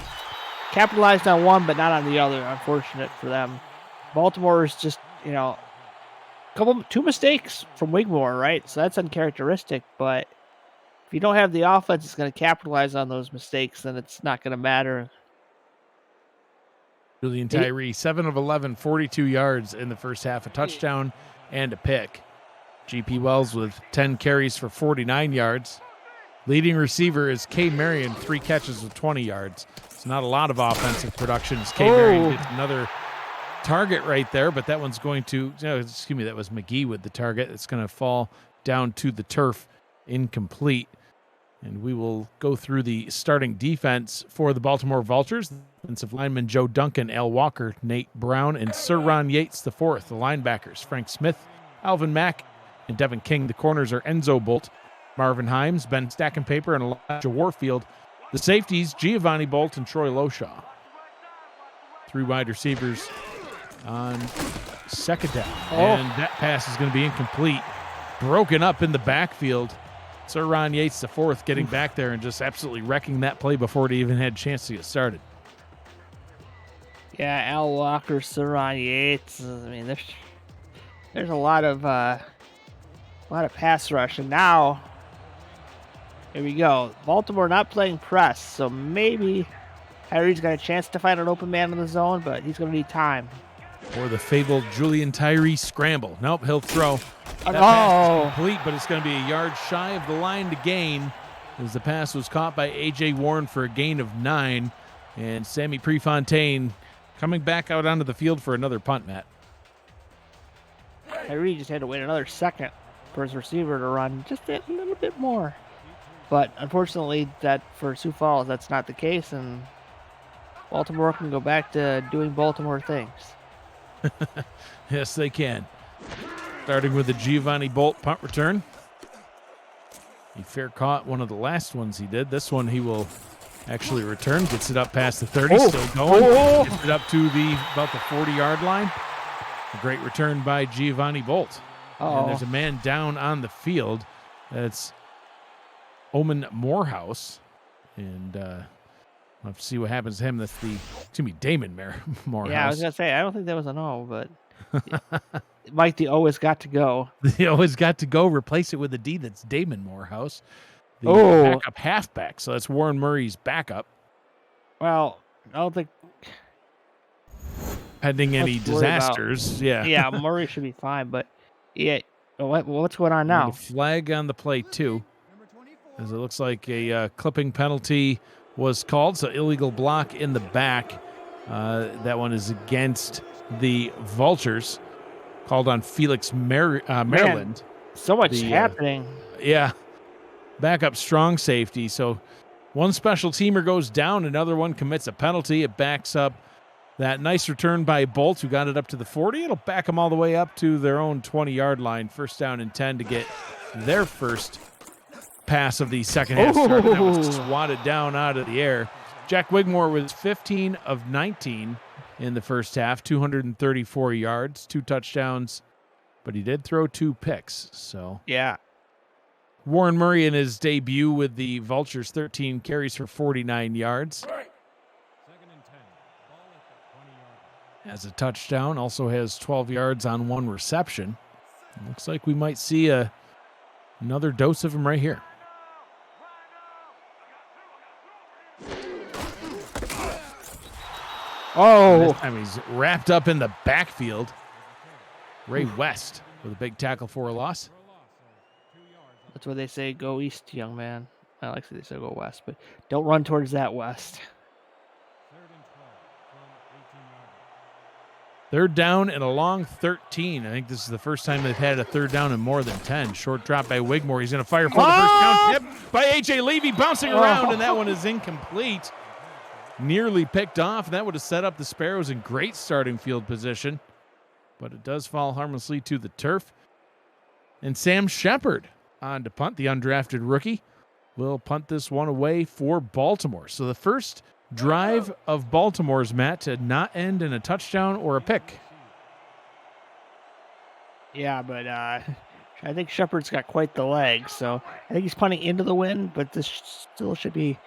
capitalized on one, but not on the other. Unfortunate for them. Baltimore is just, two mistakes from Wigmore, right? So that's uncharacteristic. But if you don't have the offense that's going to capitalize on those mistakes, then it's not going to matter. Julian Tyree, 7 of 11, 42 yards in the first half, a touchdown and a pick. GP Wells with 10 carries for 49 yards. Leading receiver is Kay Marion, 3 catches with 20 yards. It's not a lot of offensive production as Kay Marion gets another target right there, but that one's going to, that was McGee with the target. It's going to fall down to the turf, incomplete. And we will go through the starting defense for the Baltimore Vultures. Defensive linemen Joe Duncan, Al Walker, Nate Brown, and Sir Ron Yates IV. The linebackers, Frank Smith, Alvin Mack, and Devin King. The corners are Enzo Bolt, Marvin Himes, Ben Stackenpaper, and Elijah Warfield. The safeties, Giovanni Bolt and Troy Loshaw. 3 wide receivers on second down. And that pass is going to be incomplete. Broken up in the backfield. Sir Ron Yates IV getting back there and just absolutely wrecking that play before it even had a chance to get started. Yeah, Al Walker, Sir Ron Yates. I mean, there's a lot of pass rush, and now here we go. Baltimore not playing press, so maybe Tyree's got a chance to find an open man in the zone, but he's going to need time. Or the fabled Julian Tyree scramble. Nope, he'll throw. That pass is complete, but it's going to be a yard shy of the line to gain as the pass was caught by A.J. Warren for a gain of 9. And Sammy Prefontaine coming back out onto the field for another punt, Matt. Tyree just had to wait another second for his receiver to run just a little bit more. But unfortunately, that for Sioux Falls, that's not the case, and Baltimore can go back to doing Baltimore things. Yes, they can. Starting with the Giovanni Bolt punt return. He fair caught one of the last ones he did. This one he will actually return. Gets it up past the 30, still going. Gets it up to about the 40-yard line. A great return by Giovanni Bolt. And there's a man down on the field. That's Omen Morehouse. And we'll have to see what happens to him. That's Damon Morehouse. Yeah, I was going to say, I don't think that was an O, but Mike, the O has got to go. The O has got to go. Replace it with a D. That's Damon Morehouse, the backup halfback. So that's Warren Murray's backup. Well, I don't think... Pending any disasters. Yeah, Murray should be fine, but yeah, what's going on now? And a flag on the play, too, as it looks like a clipping penalty was called, so illegal block in the back. That one is against the Vultures, called on Felix Maryland. Man, so much happening. Backup strong safety. So one special teamer goes down, another one commits a penalty. It backs up that nice return by Bolt, who got it up to the 40. It'll back them all the way up to their own 20-yard line. First down and 10 to get their first pass of the second half started. That was swatted down out of the air. Jack Wigmore was 15 of 19 in the first half, 234 yards, 2 touchdowns, but he did throw 2 picks. So yeah. Warren Murray in his debut with the Vultures, 13 carries for 49 yards. Has a touchdown, also has 12 yards on 1 reception. Looks like we might see another dose of him right here. This time he's wrapped up in the backfield. Ray West with a big tackle for a loss. That's what they say, go east, young man. I like to say go west, but don't run towards that west. Third down and a long 13. I think this is the first time they've had a third down and more than 10. Short drop by Wigmore. He's going to fire for the first down. Tip by A.J. Levy, bouncing around, and that one is incomplete. Nearly picked off. That would have set up the Sparrows in great starting field position. But it does fall harmlessly to the turf. And Sam Shepard on to punt, the undrafted rookie, will punt this one away for Baltimore. So the first drive of Baltimore's, Matt, to not end in a touchdown or a pick. Yeah, but I think Shepard's got quite the legs, so I think he's punting into the wind, but this still should be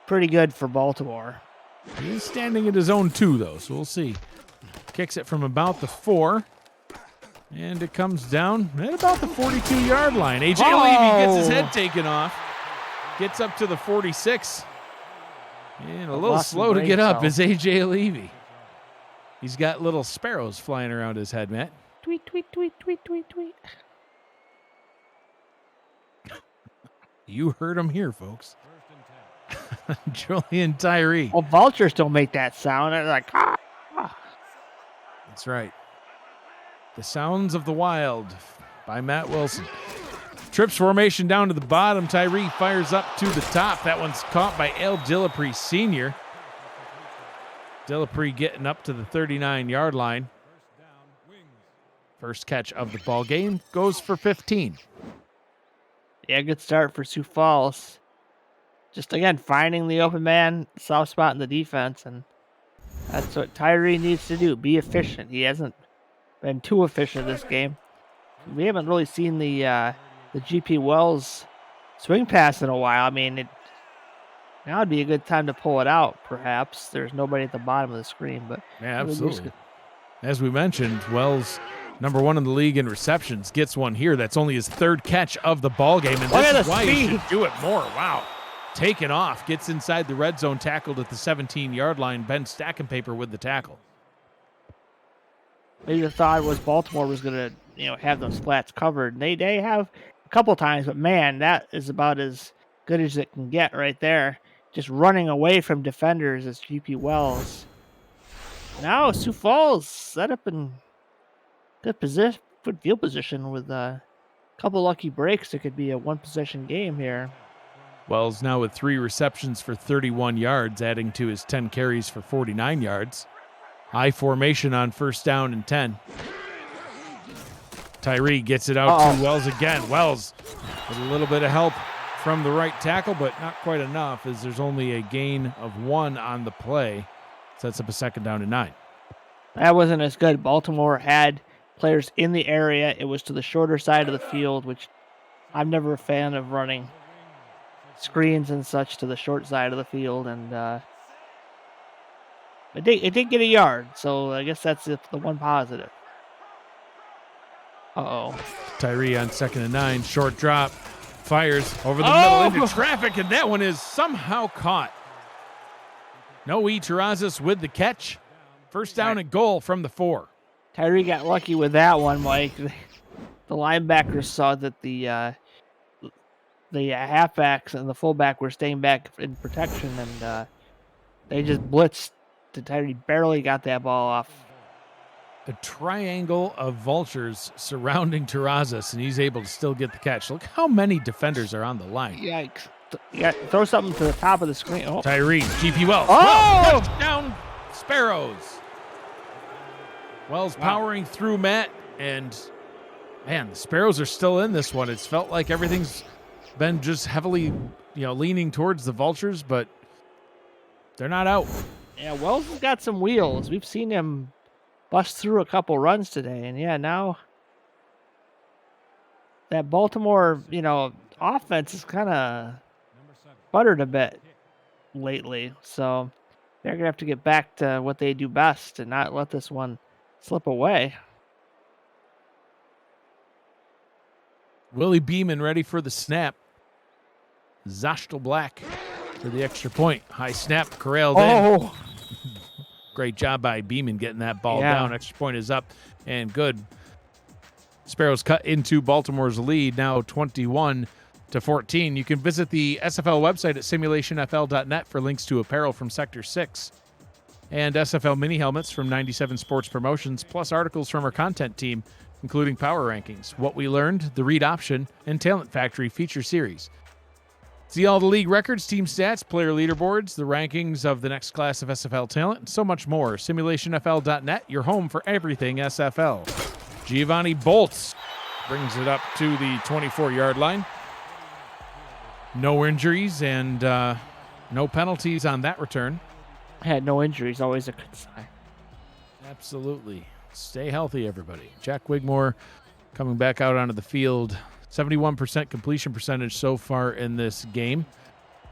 pretty good for Baltimore. He's standing at his own 2, though, so we'll see. Kicks it from about the 4, and it comes down at about the 42-yard line. A.J. Levy gets his head taken off, gets up to the 46, and a little slow to get up is A.J. Levy. He's got little sparrows flying around his head, Matt. Tweet, tweet, tweet, tweet, tweet, tweet. You heard him here, folks. Julian Tyree. Well, vultures don't make that sound. They're like, ah. That's right. The Sounds of the Wild by Matt Wilson. Trips formation down to the bottom. Tyree fires up to the top. That one's caught by El Dillapre Sr. Dillapre getting up to the 39-yard line. First catch of the ball game goes for 15. Yeah, good start for Sioux Falls. Just, again, finding the open man, soft spot in the defense, and that's what Tyree needs to do, be efficient. He hasn't been too efficient this game. We haven't really seen the GP Wells swing pass in a while. I mean, now would be a good time to pull it out, perhaps. There's nobody at the bottom of the screen, but yeah, absolutely. As we mentioned, Wells, number 1 in the league in receptions, gets one here. That's only his 3rd catch of the ball game, and this is why he should do it more. Wow. Taken off, gets inside the red zone, tackled at the 17-yard line. Ben Stackenpaper with the tackle. Maybe the thought was Baltimore was going to, have those flats covered. They have a couple times, but man, that is about as good as it can get right there. Just running away from defenders as GP Wells. Now Sioux Falls set up in good field position with a couple lucky breaks. It could be a 1-possession game here. Wells now with 3 receptions for 31 yards, adding to his 10 carries for 49 yards. High formation on first down and 10. Tyree gets it out to Wells again. Wells with a little bit of help from the right tackle, but not quite enough, as there's only a gain of 1 on the play. Sets up a 2nd down and 9. That wasn't as good. Baltimore had players in the area. It was to the shorter side of the field, which I'm never a fan of running screens and such to the short side of the field, and it did get a yard, so I guess that's the one positive. Tyree on 2nd and 9, short drop, fires over the middle into traffic, and that one is somehow caught. Noe Terrazas with the catch. First down and goal from the 4. Tyree got lucky with that one, Mike. The linebackers saw that the halfbacks and the fullback were staying back in protection, and they just blitzed. Tyree barely got that ball off. A triangle of vultures surrounding Terrazas, and he's able to still get the catch. Look how many defenders are on the line. Yikes. Yeah, throw something to the top of the screen. Tyree, GP Wells. Touchdown, Sparrows. Wells powering through, Matt, and man, the Sparrows are still in this one. It's felt like everything's been just heavily, leaning towards the Vultures, but they're not out. Yeah, Wells has got some wheels. We've seen him bust through a couple runs today, and now that Baltimore, offense is kind of buttered a bit lately, so they're gonna have to get back to what they do best and not let this one slip away. Willie Beeman ready for the snap. Zashtel Black for the extra point. High snap, corralled in. Great job by Beeman getting that ball down. Extra point is up and good. Sparrows cut into Baltimore's lead, now 21-14. You can visit the SFL website at simulationfl.net for links to apparel from Sector 6 and SFL mini helmets from 97 Sports Promotions, plus articles from our content team, including Power Rankings, What We Learned, The Read Option, and Talent Factory feature series. See all the league records, team stats, player leaderboards, the rankings of the next class of SFL talent, and so much more. Simulationfl.net, your home for everything SFL. Giovanni bolts, brings it up to the 24-yard line. No injuries and no penalties on that return. had no injuries, always a good sign. Absolutely. Stay healthy, everybody. Jack Wigmore coming back out onto the field. 71% completion percentage so far in this game.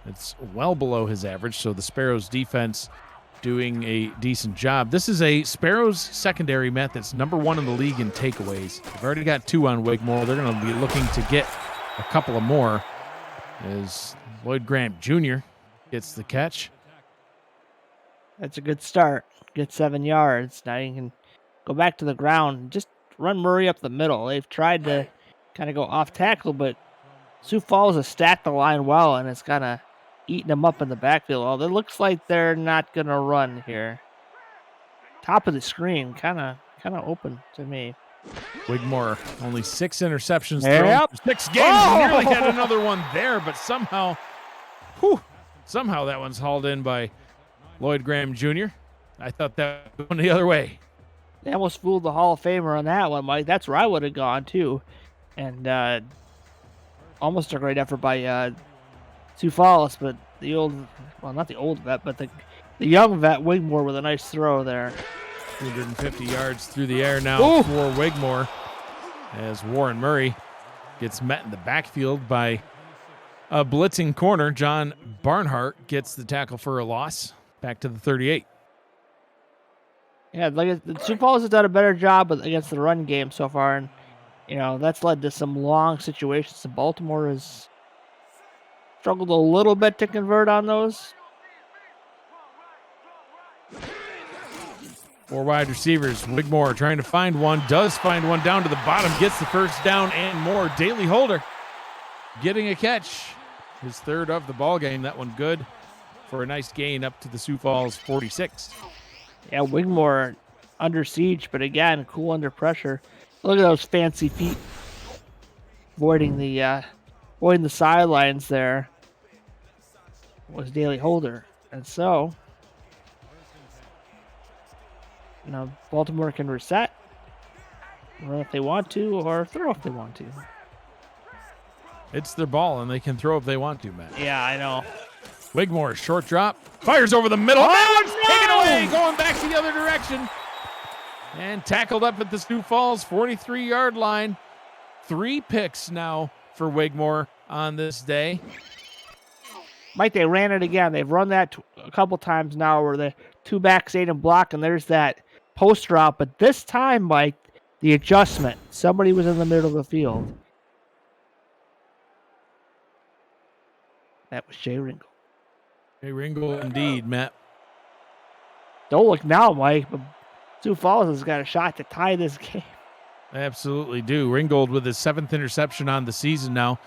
It's well below his average, so the Sparrows defense doing a decent job. This is a Sparrows secondary, Matt, that's number 1 in the league in takeaways. They've already got 2 on Wigmore. They're going to be looking to get a couple of more as Lloyd Graham Jr. gets the catch. That's a good start. Get 7 yards. Now you can go back to the ground. Just run Murray up the middle. They've tried to kind of go off tackle, but Sioux Falls has stacked the line well, and it's kind of eating them up in the backfield. Although it looks like they're not going to run here. Top of the screen, kind of open to me. Wigmore, only 6 interceptions Yep. thrown. 6 games. Oh! Nearly had another one there, but somehow that one's hauled in by Lloyd Graham Jr. I thought that was going the other way. They almost fooled the Hall of Famer on that one, Mike. That's where I would have gone, too. And almost a great effort by Sioux Falls, but not the old vet, but the young vet, Wigmore, with a nice throw there. 250 yards through the air now for Wigmore as Warren Murray gets met in the backfield by a blitzing corner. John Barnhart gets the tackle for a loss back to the 38. Yeah, the Sioux Falls has done a better job against the run game so far, and that's led to some long situations. And Baltimore has struggled a little bit to convert on those. 4 wide receivers. Wigmore trying to find one, does find one down to the bottom, gets the first down and more. Daley Holder getting a catch, his 3rd of the ball game. That one good for a nice gain up to the Sioux Falls 46. Yeah, Wigmore under siege, but again, cool under pressure. Look at those fancy feet avoiding the sidelines there was Daley Holder. And so, Baltimore can reset, run if they want to, or throw if they want to. It's their ball, and they can throw if they want to, Matt. Yeah, I know. Wigmore, short drop, fires over the middle. That one's taken away, going back to the other direction. And tackled up at the Sioux Falls 43-yard line. 3 picks now for Wigmore on this day. Mike, they ran it again. They've run that a couple times now where the 2 backs aid and block, and there's that post drop. But this time, Mike, the adjustment. Somebody was in the middle of the field. That was Jay Ringo. Jay Ringo indeed, Matt. Don't look now, Mike, but Sioux Falls has got a shot to tie this game. Absolutely do. Ringgold with his 7th interception on the season now.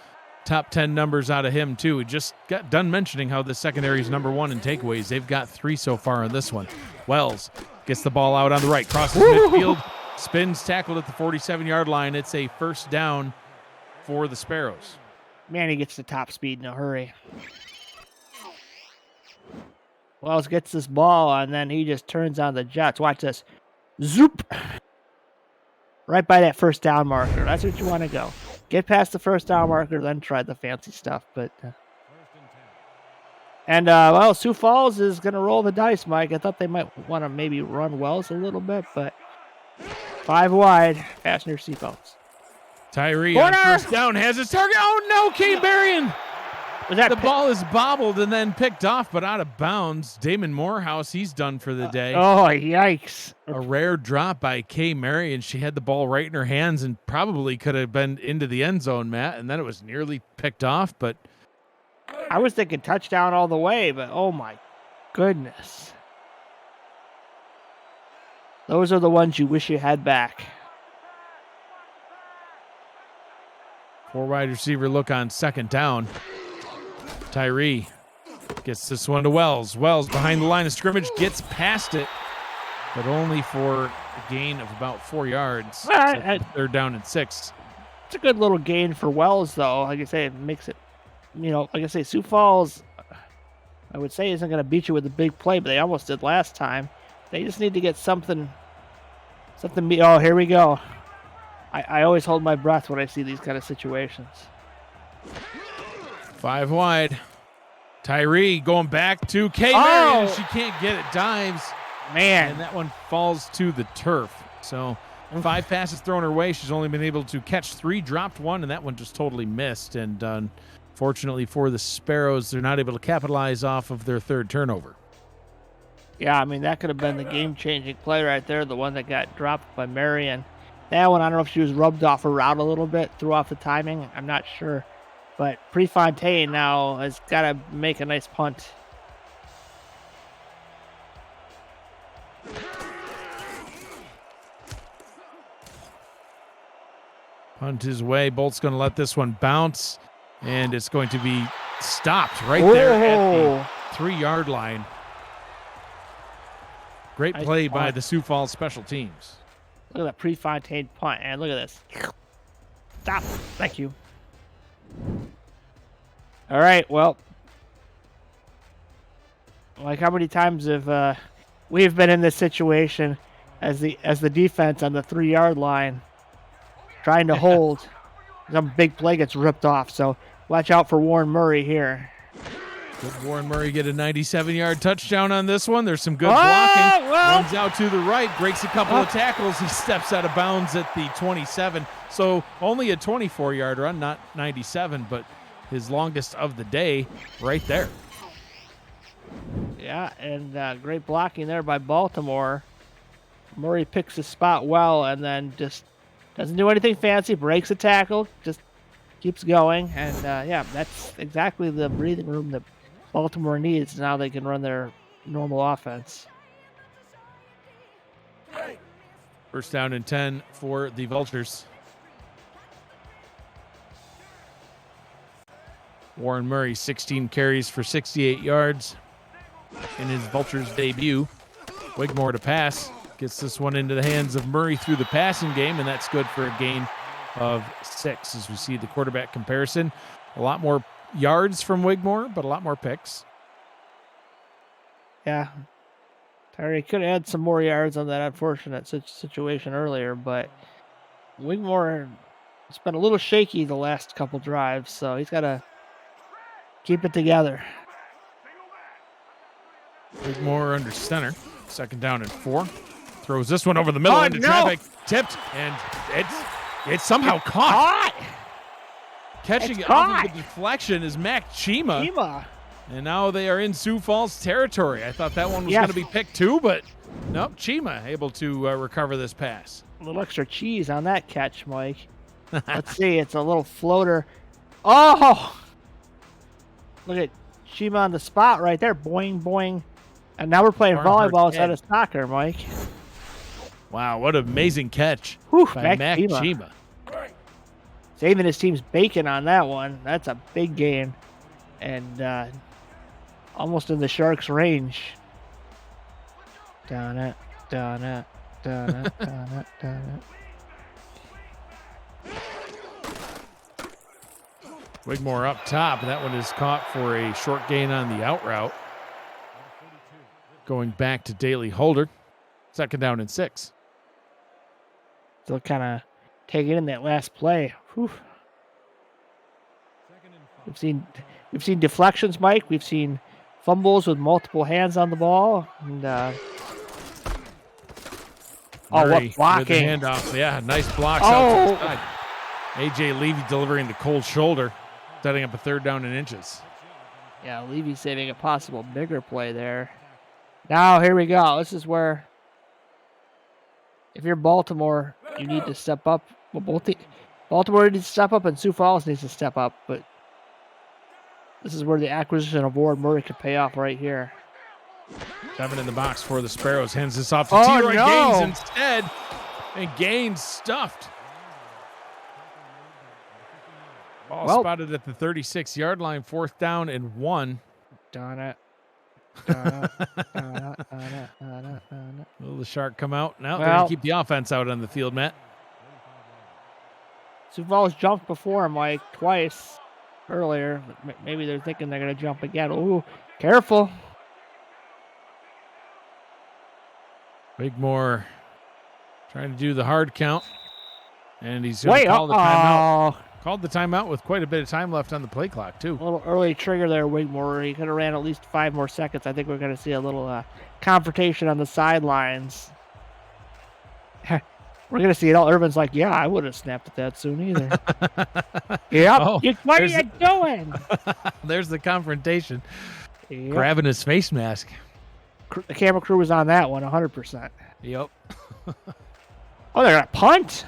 Top 10 numbers out of him, too. We just got done mentioning how the secondary is number 1 in takeaways. They've got 3 so far on this one. Wells gets the ball out on the right, crosses midfield, spins, tackled at the 47-yard line. It's a first down for the Sparrows. Man, he gets the top speed in a hurry. Wells gets this ball, and then he just turns on the jets. Watch this. Zoop! Right by that first down marker. That's what you want to go. Get past the first down marker, then try the fancy stuff. But Sioux Falls is going to roll the dice, Mike. I thought they might want to maybe run Wells a little bit, but 5 wide. Fasten your seatbelts. Tyree on first down has his target. Oh, no, Kane Berrien. The ball is bobbled and then picked off, but out of bounds. Damon Morehouse, he's done for the day. Oh, yikes. A rare drop by Kay Marion. She had the ball right in her hands and probably could have been into the end zone, Matt, and then it was nearly picked off, but I was thinking touchdown all the way, but oh my goodness. Those are the ones you wish you had back. 4 wide receiver look on second down. Tyree gets this one to Wells. Wells behind the line of scrimmage, gets past it, but only for a gain of about 4 yards. So 3rd down and 6. It's a good little gain for Wells, though. Like I say, it makes it, like I say, Sioux Falls, I would say, isn't going to beat you with a big play, but they almost did last time. They just need to get something. Oh, here we go. I always hold my breath when I see these kind of situations. 5 wide. Tyree going back to Kay Marion. She can't get it. Dives. Man. And that one falls to the turf. So 5 passes thrown her way. She's only been able to catch 3, dropped 1, and that one just totally missed. And fortunately for the Sparrows, they're not able to capitalize off of their 3rd turnover. Yeah, I mean, that could have been the game-changing play right there, the one that got dropped by Marion. That one, I don't know if she was rubbed off her route a little bit, threw off the timing. I'm not sure. But Prefontaine now has got to make a nice punt. Punt his way. Bolt's going to let this one bounce, and it's going to be stopped right there at the 3-yard line. Great play by the Sioux Falls special teams. Look at that Prefontaine punt, and look at this. Stop. Thank you. All right, well, like how many times have we've been in this situation as the defense on the 3-yard line trying to hold. Some big play gets ripped off, so watch out for Warren Murray here. Did Warren Murray get a 97-yard touchdown on this one? There's some good blocking. Runs out to the right, breaks a couple of tackles. He steps out of bounds at the 27. So only a 24-yard run, not 97, but his longest of the day right there. Yeah, and great blocking there by Baltimore. Murray picks his spot well and then just doesn't do anything fancy, breaks a tackle, just keeps going. And, yeah, that's exactly the breathing room that Baltimore needs. Now they can run their normal offense. 1st down and 10 for the Vultures. Warren Murray, 16 carries for 68 yards in his Vultures debut. Wigmore to pass. Gets this one into the hands of Murray through the passing game, and that's good for a gain of 6 as we see the quarterback comparison. A lot more yards from Wigmore, but a lot more picks. Yeah. Tyree could have had some more yards on that unfortunate situation earlier, but Wigmore has been a little shaky the last couple drives, so he's got to keep it together. Wigmore under center. 2nd down and 4. Throws this one over the middle into traffic. Tipped, and it's somehow caught. Catching it off of the deflection is Mac Chima. And now they are in Sioux Falls territory. I thought that one was going to be picked too, but nope, Chima able to recover this pass. A little extra cheese on that catch, Mike. Let's see, it's a little floater. Oh! Look at Chima on the spot right there. Boing, boing. And now we're playing volleyball instead of soccer, Mike. Wow, what an amazing catch by Mac Chima. Saving his team's bacon on that one. That's a big gain. And almost in the Sharks' range. Down it. Wigmore up top. That one is caught for a short gain on the out route. Going back to Daly Holder. 2nd down and 6. Still kind of taking in that last play. Whew. We've seen deflections, Mike. We've seen fumbles with multiple hands on the ball. And what blocking! With the handoff, yeah, nice blocks out to the side. AJ Levy delivering the cold shoulder, setting up a 3rd down and inches. Yeah, Levy saving a possible bigger play there. Now here we go. This is where, if you're Baltimore, you need to step up. Well, Baltimore needs to step up, and Sioux Falls needs to step up. But this is where the acquisition of Warren Murray could pay off right here. 7 in the box for the Sparrows. Hands this off to T-Roy Gaines instead. And Gaines stuffed. Ball spotted at the 36-yard line. 4th down and 1. Darn it. Will the Shark come out? No, they're going to keep the offense out on the field, Matt. Sioux Falls jumped before him like twice earlier. Maybe they're thinking they're going to jump again. Ooh, careful. Wigmore trying to do the hard count. And he's going to call the timeout. Called the timeout with quite a bit of time left on the play clock, too. A little early trigger there, Wigmore. He could have ran at least 5 more seconds. I think we're going to see a little confrontation on the sidelines. We're going to see it all. Irvin's like, yeah, I wouldn't have snapped at that soon either. Yep. Oh, What are you doing? There's the confrontation. Yep. Grabbing his face mask. The camera crew was on that one, 100%. Yep. Oh, they're going to punt.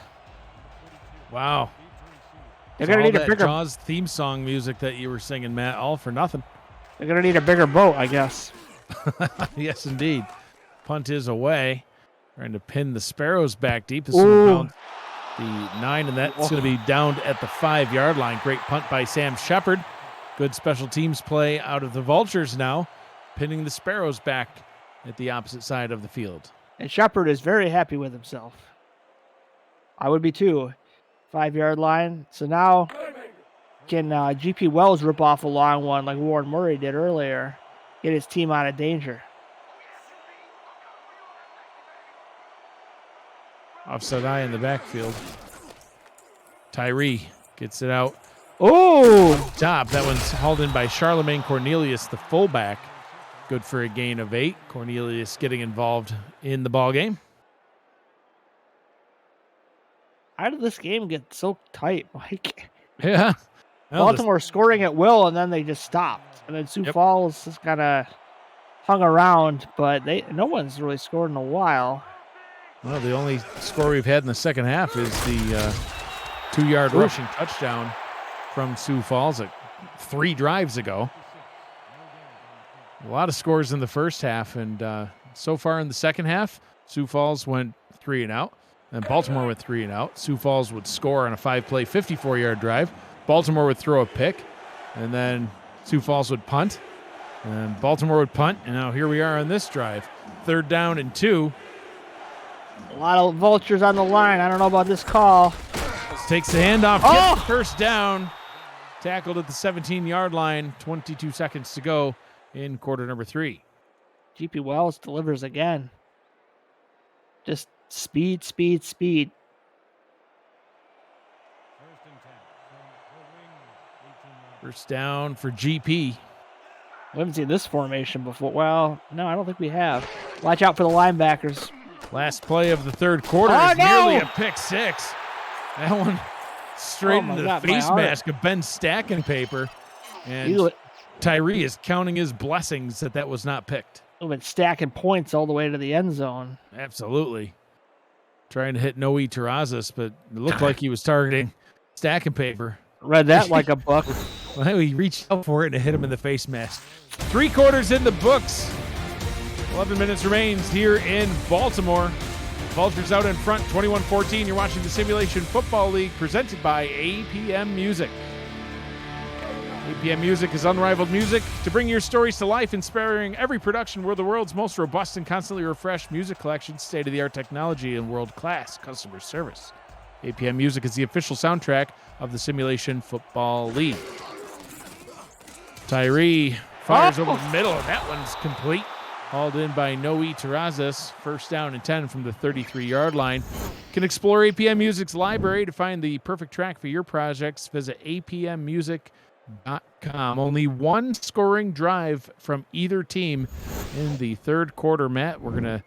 Wow. They're going to need a bigger... Jaws theme song music that you were singing, Matt, all for nothing. They're going to need a bigger boat, I guess. Yes, indeed. Punt is away. Trying to pin the Sparrows back deep. This Ooh. is the 9, and that's going to be downed at the 5-yard line. Great punt by Sam Shepard. Good special teams play out of the Vultures now, pinning the Sparrows back at the opposite side of the field. And Shepard is very happy with himself. I would be too. 5-yard line. So now can GP Wells rip off a long one like Warren Murray did earlier, get his team out of danger. Offside eye in the backfield. Tyree gets it out. Oh! Top. That one's hauled in by Charlemagne Cornelius, the fullback. Good for a gain of 8. Cornelius getting involved in the ball game. How did this game get so tight, Mike? Yeah. Well, Baltimore scoring at will, and then they just stopped. And then Sioux Falls just kind of hung around, but no one's really scored in a while. Well, the only score we've had in the second half is the 2-yard rushing touchdown from Sioux Falls 3 drives ago. A lot of scores in the first half, and so far in the second half, Sioux Falls went 3 and out, and Baltimore went 3 and out. Sioux Falls would score on a 5-play, 54-yard drive. Baltimore would throw a pick, and then Sioux Falls would punt, and Baltimore would punt, and now here we are on this drive. 3rd down and 2. A lot of Vultures on the line. I don't know about this call. Takes the handoff. Oh! First down. Tackled at the 17-yard line. 22 seconds to go in quarter number 3. GP Wells delivers again. Just speed, speed, speed. First down for GP. We haven't seen this formation before. Well, no, I don't think we have. Watch out for the linebackers. Last play of the third quarter is nearly a pick 6. That one straight into the face mask of Ben stacking paper. And Tyree is counting his blessings that was not picked. We've been stacking points all the way to the end zone. Absolutely. Trying to hit Noe Terrazas, but it looked like he was targeting stacking paper. Read that like a book. Well, he reached out for it and hit him in the face mask. 3 quarters in the books. 11 minutes remains here in Baltimore. Vultures out in front, 21-14. You're watching the Simulation Football League presented by APM Music. APM Music is unrivaled music to bring your stories to life, inspiring every production. We're the world's most robust and constantly refreshed music collection, state-of-the-art technology, and world-class customer service. APM Music is the official soundtrack of the Simulation Football League. Tyree fires over the middle, and that one's complete. Hauled in by Noe Terrazas. First down and 10 from the 33-yard line. You can explore APM Music's library to find the perfect track for your projects. Visit apmmusic.com. Only one scoring drive from either team in the third quarter. Matt, we're going to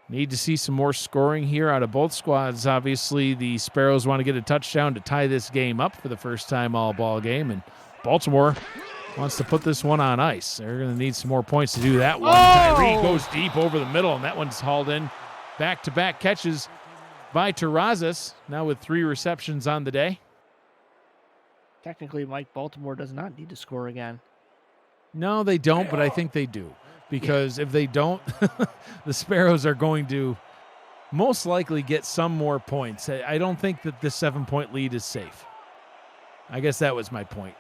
need to see some more scoring here out of both squads. Obviously, the Sparrows want to get a touchdown to tie this game up for the first time all ball game, and Baltimore wants to put this one on ice. They're going to need some more points to do that one. Tyree goes deep over the middle, and that one's hauled in. Back-to-back catches by Terrazas, now with 3 receptions on the day. Technically, Mike, Baltimore does not need to score again. No, they don't, but I think they do. Because if they don't, the Sparrows are going to most likely get some more points. I don't think that the 7-point lead is safe. I guess that was my point.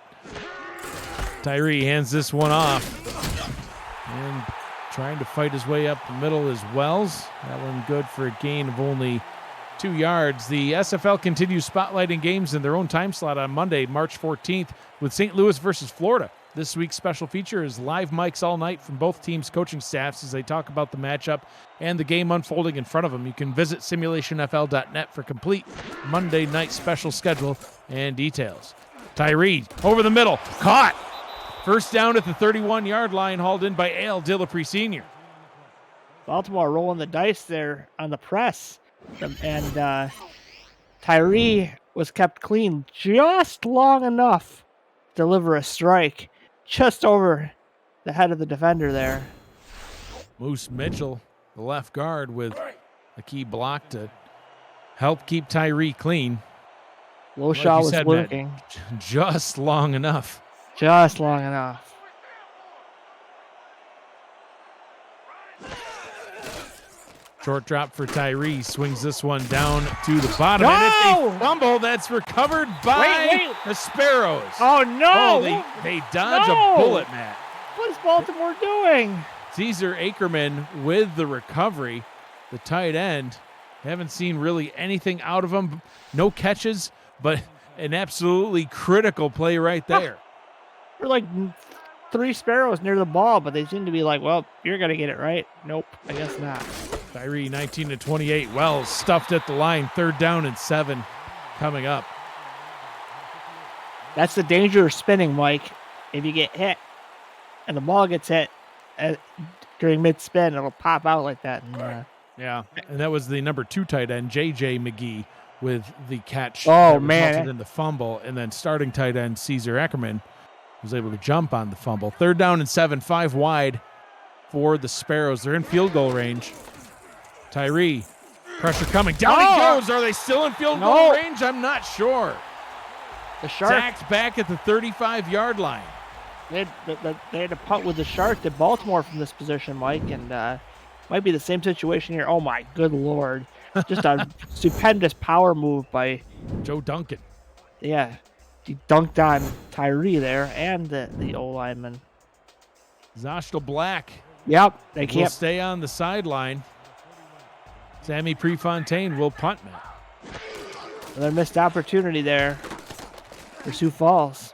Tyree hands this one off. And trying to fight his way up the middle is Wells. That one good for a gain of only 2 yards. The SFL continues spotlighting games in their own time slot on Monday, March 14th, with St. Louis versus Florida. This week's special feature is live mics all night from both teams' coaching staffs as they talk about the matchup and the game unfolding in front of them. You can visit simulationfl.net for complete Monday night special schedule and details. Tyree over the middle, caught. First down at the 31-yard line, hauled in by A.L. Dillapre Sr. Baltimore rolling the dice there on the press. And Tyree was kept clean just long enough to deliver a strike just over the head of the defender there. Moose Mitchell, the left guard, with a key block to help keep Tyree clean. Loshaw was said, lurking. Matt, just long enough. Just long enough. Short drop for Tyree. Swings this one down to the bottom. No! And it's a fumble that's recovered by the Sparrows. Oh, no! They dodge No! a bullet, Matt. What is Baltimore doing? Caesar Ackerman with the recovery. The tight end. Haven't seen really anything out of him. No catches, but an absolutely critical play right there. We're like 3 Sparrows near the ball, but they seem to be like, well, you're going to get it right. Nope, I guess not. Tyree 19-28. Wells stuffed at the line. 3rd down and 7 coming up. That's the danger of spinning, Mike. If you get hit and the ball gets hit during mid-spin, it'll pop out like that. And, yeah, and that was the number 2 tight end, J.J. McGee, with the catch. Oh, that man. resulted in the fumble, and then starting tight end Caesar Ackerman was able to jump on the fumble. 3rd down and 7, 5 wide for the Sparrows. They're in field goal range. Tyree, pressure coming. Down he goes. Are they still in field goal range? I'm not sure. The Shark. Sacked back at the 35-yard line. They had to punt with the Shark at Baltimore from this position, Mike, and might be the same situation here. Oh, my good Lord. Just a stupendous power move by Joe Duncan. Yeah, he dunked on Tyree there and the O-lineman. Zoshtel Black. Yep, they will can't stay on the sideline. Sammy Prefontaine will punt now. Another missed opportunity there for Sioux Falls.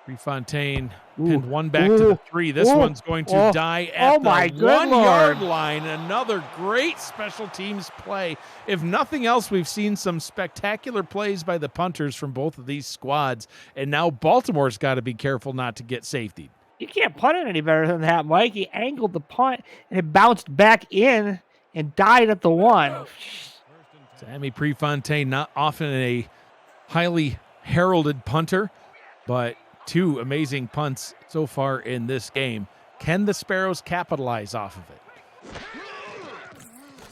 Prefontaine pinned one back to the 3. This one's going to die at the 1-yard line. Another great special teams play. If nothing else, we've seen some spectacular plays by the punters from both of these squads, and now Baltimore's got to be careful not to get safety. You can't punt it any better than that, Mike. He angled the punt, and it bounced back in and died at the 1. Sammy Prefontaine, not often a highly heralded punter, but 2 amazing punts so far in this game. Can the Sparrows capitalize off of it?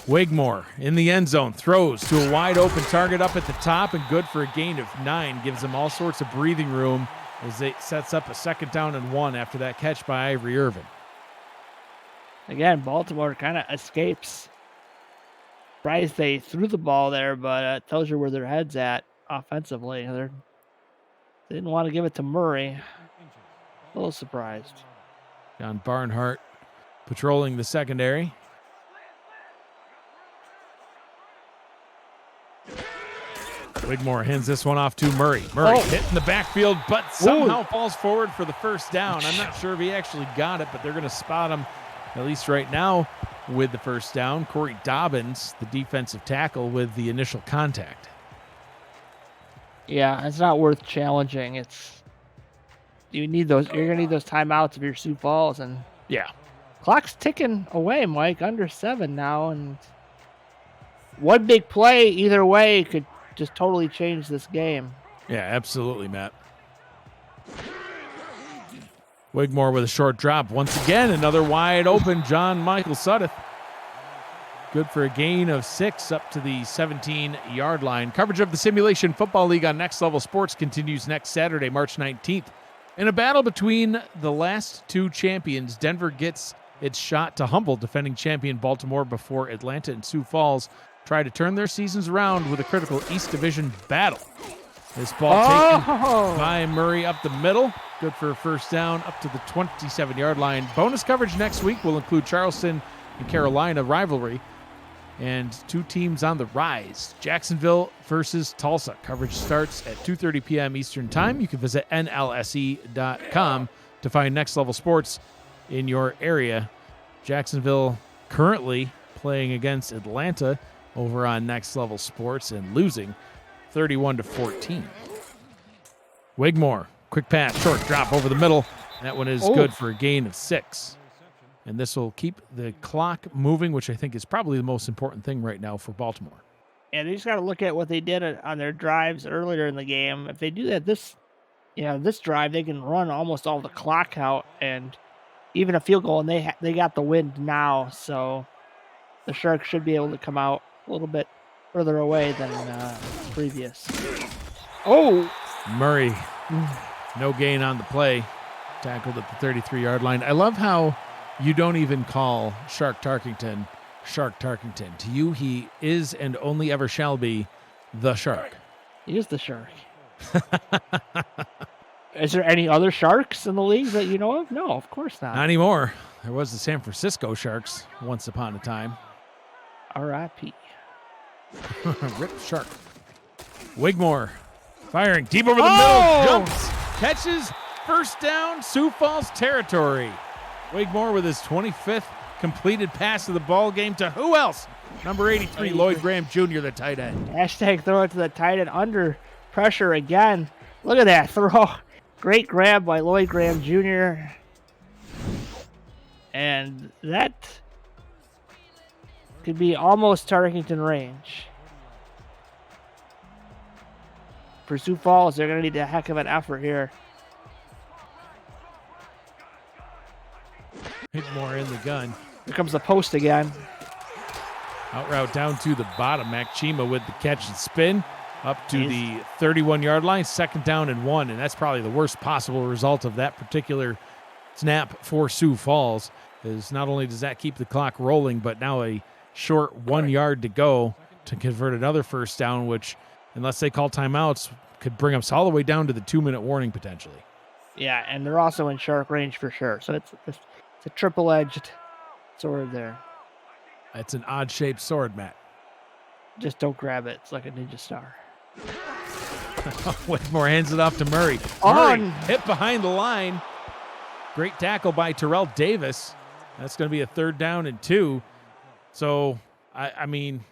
Wigmore in the end zone, throws to a wide open target up at the top and good for a gain of 9. Gives them all sorts of breathing room as it sets up a 2nd down and 1 after that catch by Ivory Irvin. Again, Baltimore kind of escapes. Surprised they threw the ball there, but it tells you where their head's at offensively. They didn't want to give it to Murray. A little surprised. John Barnhart patrolling the secondary. Wigmore hands this one off to Murray. Murray hit in the backfield, but somehow falls forward for the 1st down. I'm not sure if he actually got it, but they're going to spot him, at least right now, with the 1st down. Corey Dobbins, the defensive tackle, with the initial contact. Yeah, it's not worth challenging. You need those. You're gonna need those timeouts if you're Sioux Falls, and clock's ticking away, Mike. Under 7 now, and one big play either way could just totally change this game. Yeah, absolutely, Matt. Wigmore with a short drop. Once again, another wide open John Michael Suddeth. Good for a gain of 6 up to the 17-yard line. Coverage of the Simulation Football League on Next Level Sports continues next Saturday, March 19th. In a battle between the last 2 champions, Denver gets its shot to humble defending champion Baltimore before Atlanta and Sioux Falls try to turn their seasons around with a critical East Division battle. This ball taken by Murray up the middle. Good for a 1st down up to the 27-yard line. Bonus coverage next week will include Charleston and Carolina rivalry. and two teams on the rise. Jacksonville versus Tulsa. Coverage starts at 2:30 p.m. Eastern Time. You can visit nlse.com to find Next Level Sports in your area. Jacksonville currently playing against Atlanta over on Next Level Sports and losing 31-14. Wigmore, quick pass, short drop over the middle. That one is good for a gain of 6. And this will keep the clock moving, which I think is probably the most important thing right now for Baltimore. And they just got to look at what they did on their drives earlier in the game. If they do that this drive, they can run almost all the clock out and even a field goal, and they got the wind now, so the Sharks should be able to come out a little bit further away than previous. Oh! Murray, no gain on the play. Tackled at the 33-yard line. I love how you don't even call Shark Tarkington Shark Tarkington. To you, he is and only ever shall be the Shark. He is the Shark. Is there any other Sharks in the league that you know of? No, of course not. Not anymore. There was the San Francisco Sharks once upon a time. R.I.P. Rip Shark. Wigmore firing deep over the middle. Jumps. Catches. First down. Sioux Falls territory. Wigmore with his 25th completed pass of the ball game to who else? Number 83, Lloyd Graham Jr., the tight end. Hashtag throw it to the tight end under pressure again. Look at that throw. Great grab by Lloyd Graham Jr. And that could be almost Tarkington range. For Sioux Falls, they're going to need a heck of an effort here. Wigmore in the gun. Here comes the post again. Out route down to the bottom. Makchima with the catch and spin. Up to the 31-yard line, 2nd down and 1, and that's probably the worst possible result of that particular snap for Sioux Falls, is not only does that keep the clock rolling, but now a short 1 yard to go to convert another first down, which, unless they call timeouts, could bring us all the way down to the 2-minute warning potentially. Yeah, and they're also in shark range for sure, so it's a triple-edged sword there. That's an odd-shaped sword, Matt. Just don't grab it. It's like a ninja star. Wigmore hands it off to Murray. Murray hit behind the line. Great tackle by Terrell Davis. That's going to be a 3rd down and 2. So, I mean,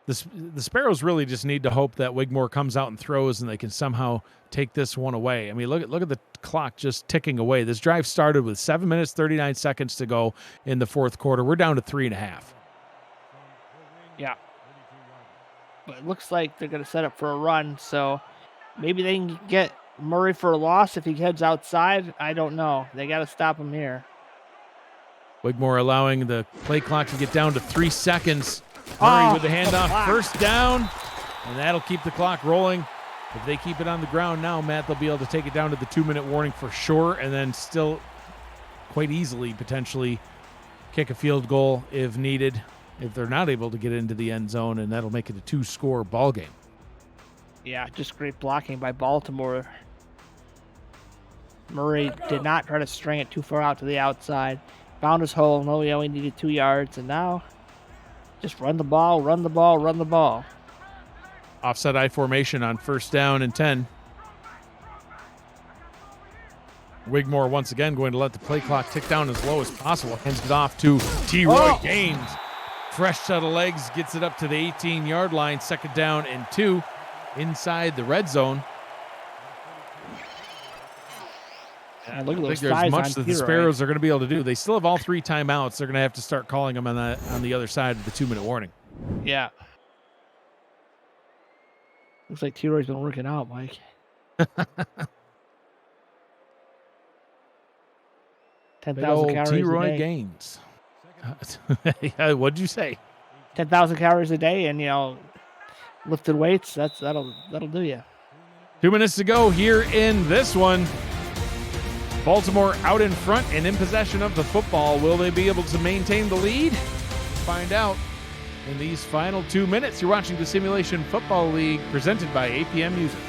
the Sparrows really just need to hope that Wigmore comes out and throws and they can somehow take this one away. I mean, look at the clock just ticking away. This drive started with 7 minutes, 39 seconds to go in the 4th quarter. We're down to 3.5. Yeah. But it looks like they're going to set up for a run, so maybe they can get Murray for a loss if he heads outside. I don't know. They got to stop him here. Wigmore allowing the play clock to get down to 3 seconds. Murray with the handoff, 1st down, and that'll keep the clock rolling. If they keep it on the ground now, Matt, they'll be able to take it down to the 2-minute warning for sure, and then still quite easily potentially kick a field goal if needed, if they're not able to get into the end zone, and that'll make it a 2-score ball game. Yeah, just great blocking by Baltimore. Murray did not try to string it too far out to the outside. Found his hole. No, he only needed 2 yards, and now just run the ball, run the ball, run the ball. Offset I formation on 1st down and 10. Wigmore once again going to let the play clock tick down as low as possible. Hands it off to T-Roy Gaines. Fresh set of legs, gets it up to the 18-yard line. 2nd down and 2 inside the red zone. I think there's much that the Sparrows are going to be able to do. They still have all 3 timeouts. They're going to have to start calling them on the other side of the 2-minute warning. Yeah. Looks like T-Roy's been working out, Mike. 10,000 calories T-Roy a day. Gaines. What'd you say? 10,000 calories a day, and lifted weights. That'll do you. 2 minutes to go here in this one. Baltimore out in front and in possession of the football. Will they be able to maintain the lead? Find out in these final 2 minutes. You're watching the Simulation Football League presented by APM Music.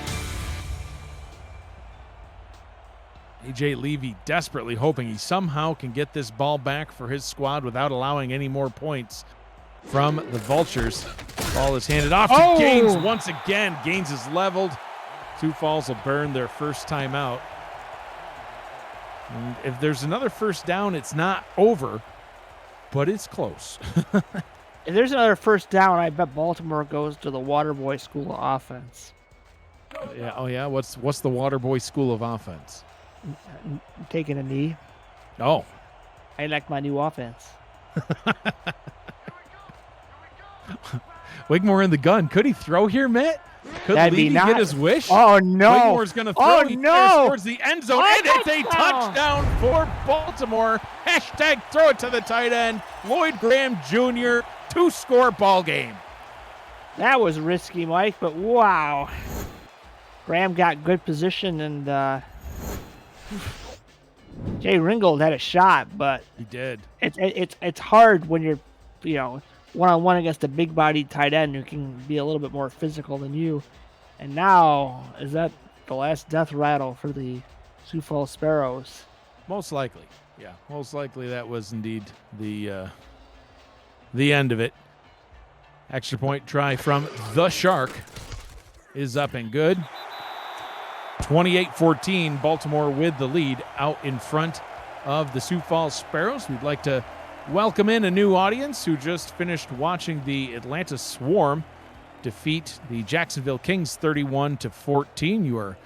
AJ Levy desperately hoping he somehow can get this ball back for his squad without allowing any more points. from the Vultures. Ball is handed off to Oh! Gaines once again. Gaines is leveled. Sioux Falls will burn their first timeout. And if there's another first down, it's not over, but it's close. If there's another first down, I bet Baltimore goes to the Waterboy School of Offense. Yeah. Oh, yeah. What's the Waterboy School of Offense? Taking a knee. Oh. I like my new offense. Wigmore in the gun. Could he throw here, Matt? Could That'd be Levy not- get his wish? Oh, no. Wigmore's going to throw. Oh, He no. fires towards the end zone, Oh, and it's a touchdown. touchdown for Baltimore. Hashtag throw it to the tight end. Lloyd Graham Jr., 2-score ball game. That was risky, Mike, but wow. Graham got good position, and Jay Ringgold had a shot, but He did. it's hard when you're, one-on-one against a big-bodied tight end who can be a little bit more physical than you. And now, is that the last death rattle for the Sioux Falls Sparrows? Most likely. Yeah, most likely that was indeed the end of it. Extra point try from the Shark is up and good. 28-14, Baltimore with the lead out in front of the Sioux Falls Sparrows. We'd like to welcome in a new audience who just finished watching the Atlanta Swarm defeat the Jacksonville Kings 31-14. You are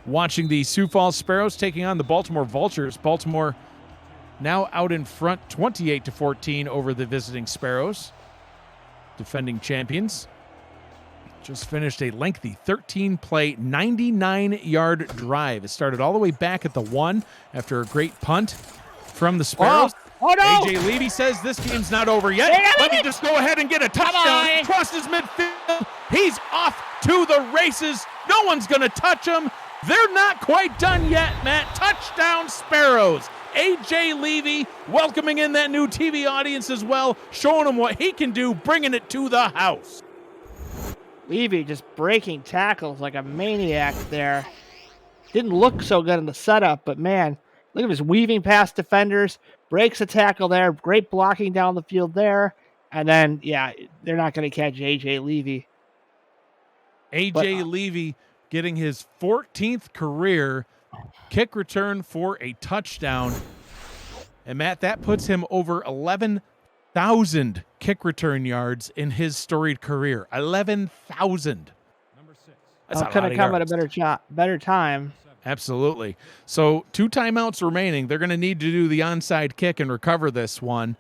watching the Sioux Falls Sparrows taking on the Baltimore Vultures. Baltimore now out in front 28-14 over the visiting Sparrows, defending champions. Just finished a lengthy 13-play, 99-yard drive. It started all the way back at the 1 after a great punt from the Sparrows. Oh, no! A.J. Levy says this game's not over yet. Let me just go ahead and get a touchdown. Crosses midfield. He's off to the races. No one's going to touch him. They're not quite done yet, Matt. Touchdown Sparrows. A.J. Levy welcoming in that new TV audience as well, showing them what he can do, bringing it to the house. Levy just breaking tackles like a maniac there. Didn't look so good in the setup, but man, look at him just weaving past defenders, breaks a tackle there, great blocking down the field there, and then, yeah, they're not going to catch A.J. Levy. A.J. Levy getting his 14th career kick return for a touchdown. And Matt, that puts him over 11,000 kick return yards in his storied career. 11,000. That's Could have come at a better time. Absolutely. So 2 timeouts remaining. They're going to need to do the onside kick and recover this one.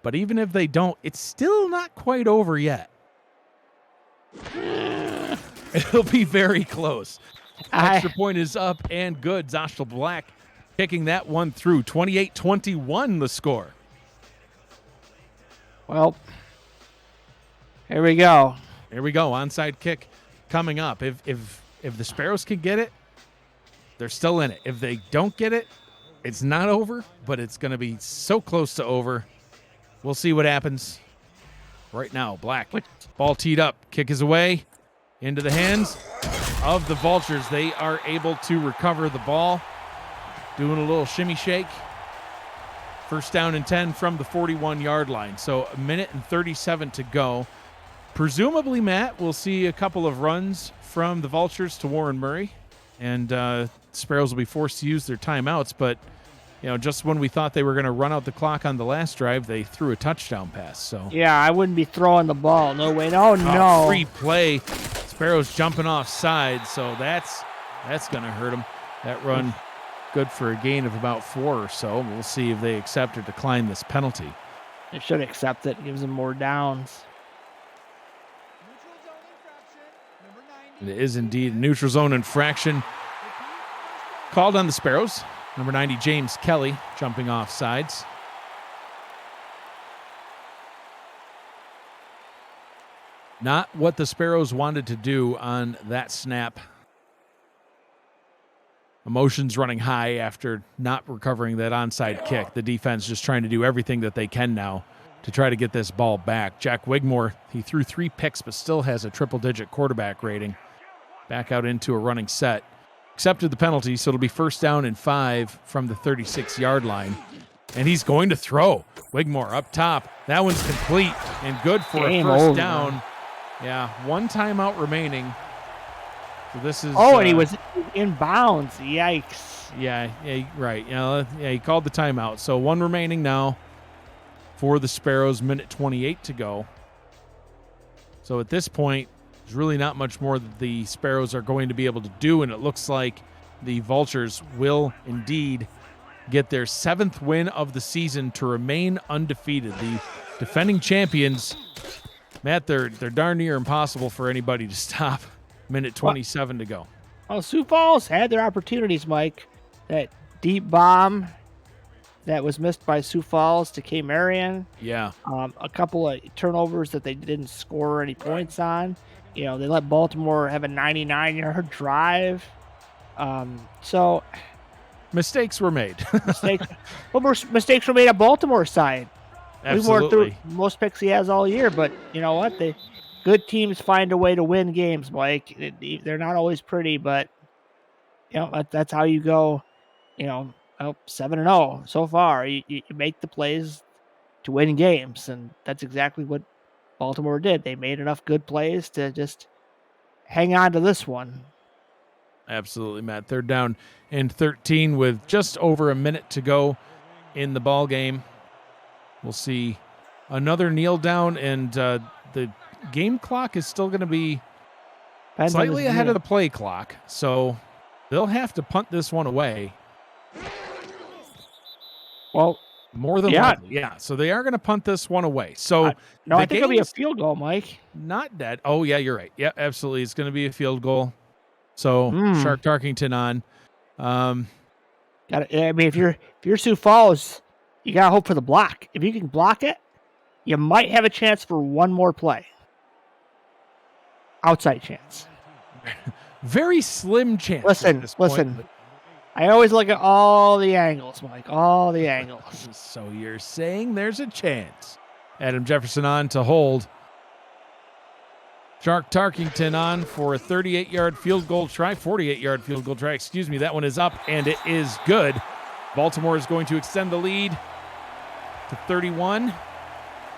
But even if they don't, it's still not quite over yet. It'll be very close. Extra point is up and good. Zoshel Black kicking that one through. 28-21 the score. Well, here we go. Here we go. Onside kick coming up. If the Sparrows can get it, they're still in it. If they don't get it, it's not over, but it's going to be so close to over. We'll see what happens. Right now, Black. Ball teed up. Kick is away. Into the hands of the Vultures. They are able to recover the ball. Doing a little shimmy shake. First down and 10 from the 41-yard line. So 1 minute and 37 to go. Presumably, Matt, we'll see a couple of runs from the Vultures to Warren Murray. And Sparrows will be forced to use their timeouts. But, just when we thought they were going to run out the clock on the last drive, they threw a touchdown pass. So yeah, I wouldn't be throwing the ball. No way. No. Free play. Sparrows jumping off sides. So that's going to hurt them. That run good for a gain of about 4 or so. We'll see if they accept or decline this penalty. They should accept it. Gives them more downs. It is indeed a neutral zone infraction called on the Sparrows. Number 90, James Kelly, jumping off sides. Not what the Sparrows wanted to do on that snap. Emotions running high after not recovering that onside kick. The defense just trying to do everything that they can now to try to get this ball back. Jack Wigmore, he threw 3 picks but still has a triple-digit quarterback rating. Back out into a running set. Accepted the penalty, so it'll be first down and 5 from the 36-yard line. and he's going to throw. Wigmore up top. That one's complete and good for Game a first over. down. Yeah, one timeout remaining. So this is. Oh, and he was in bounds. Yikes. Yeah, right. He called the timeout. So one remaining now for the Sparrows. Minute 28 to go. So at this point, there's really not much more that the Sparrows are going to be able to do, and it looks like the Vultures will indeed get their 7th win of the season to remain undefeated. The defending champions, Matt, they're darn near impossible for anybody to stop. Minute 27 to go. Well, Sioux Falls had their opportunities, Mike. That deep bomb that was missed by Sioux Falls to K. Marion. Yeah. A couple of turnovers that they didn't score any points on. They let Baltimore have a 99-yard drive. So mistakes were made. Mistakes were made on Baltimore's side. Absolutely. We weren't through most picks he has all year, but you know what? Good teams find a way to win games, Mike. They're not always pretty, but that's how you go. 7-0 so far. You make the plays to win games, and that's exactly what Baltimore did. They made enough good plays to just hang on to this one. Absolutely, Matt. They're down in 13 with just over a minute to go in the ball game. We'll see another kneel down, and the game clock is still going to be slightly ahead of the play clock, so they'll have to punt this one away. Well, more than likely, yeah. So they are going to punt this one away. So I think it'll be a field goal, Mike. Not dead. Oh yeah, you're right. Yeah, absolutely. It's going to be a field goal. So Shark Tarkington on. If you're Sioux Falls, you gotta hope for the block. If you can block it, you might have a chance for one more play. Outside chance. Very slim chance. Listen. I always look at all the angles, Mike. All the angles. So you're saying there's a chance. Adam Jefferson on to hold. Shark Tarkington on for a 38-yard field goal try. 48-yard field goal try. Excuse me. That one is up, and it is good. Baltimore is going to extend the lead to 31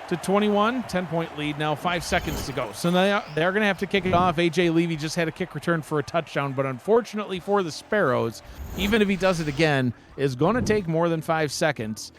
to 21. 10-point lead now. 5 seconds to go. So they're going to have to kick it off. A.J. Levy just had a kick return for a touchdown, but unfortunately for the Sparrows, even if he does it again, it's going to take more than 5 seconds.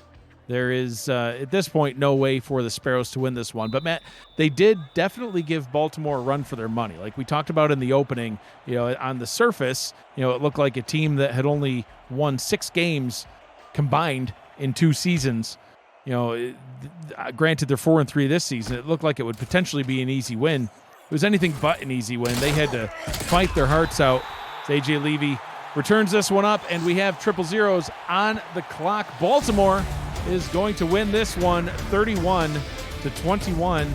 There is, at this point, no way for the Sparrows to win this one. But, Matt, they did definitely give Baltimore a run for their money. Like we talked about in the opening, on the surface, it looked like a team that had only won 6 games combined in 2 seasons. Granted, they're 4-3 this season. It looked like it would potentially be an easy win. It was anything but an easy win. They had to fight their hearts out. A.J. Levy returns this one up, and we have 000s on the clock. Baltimore is going to win this one 31-21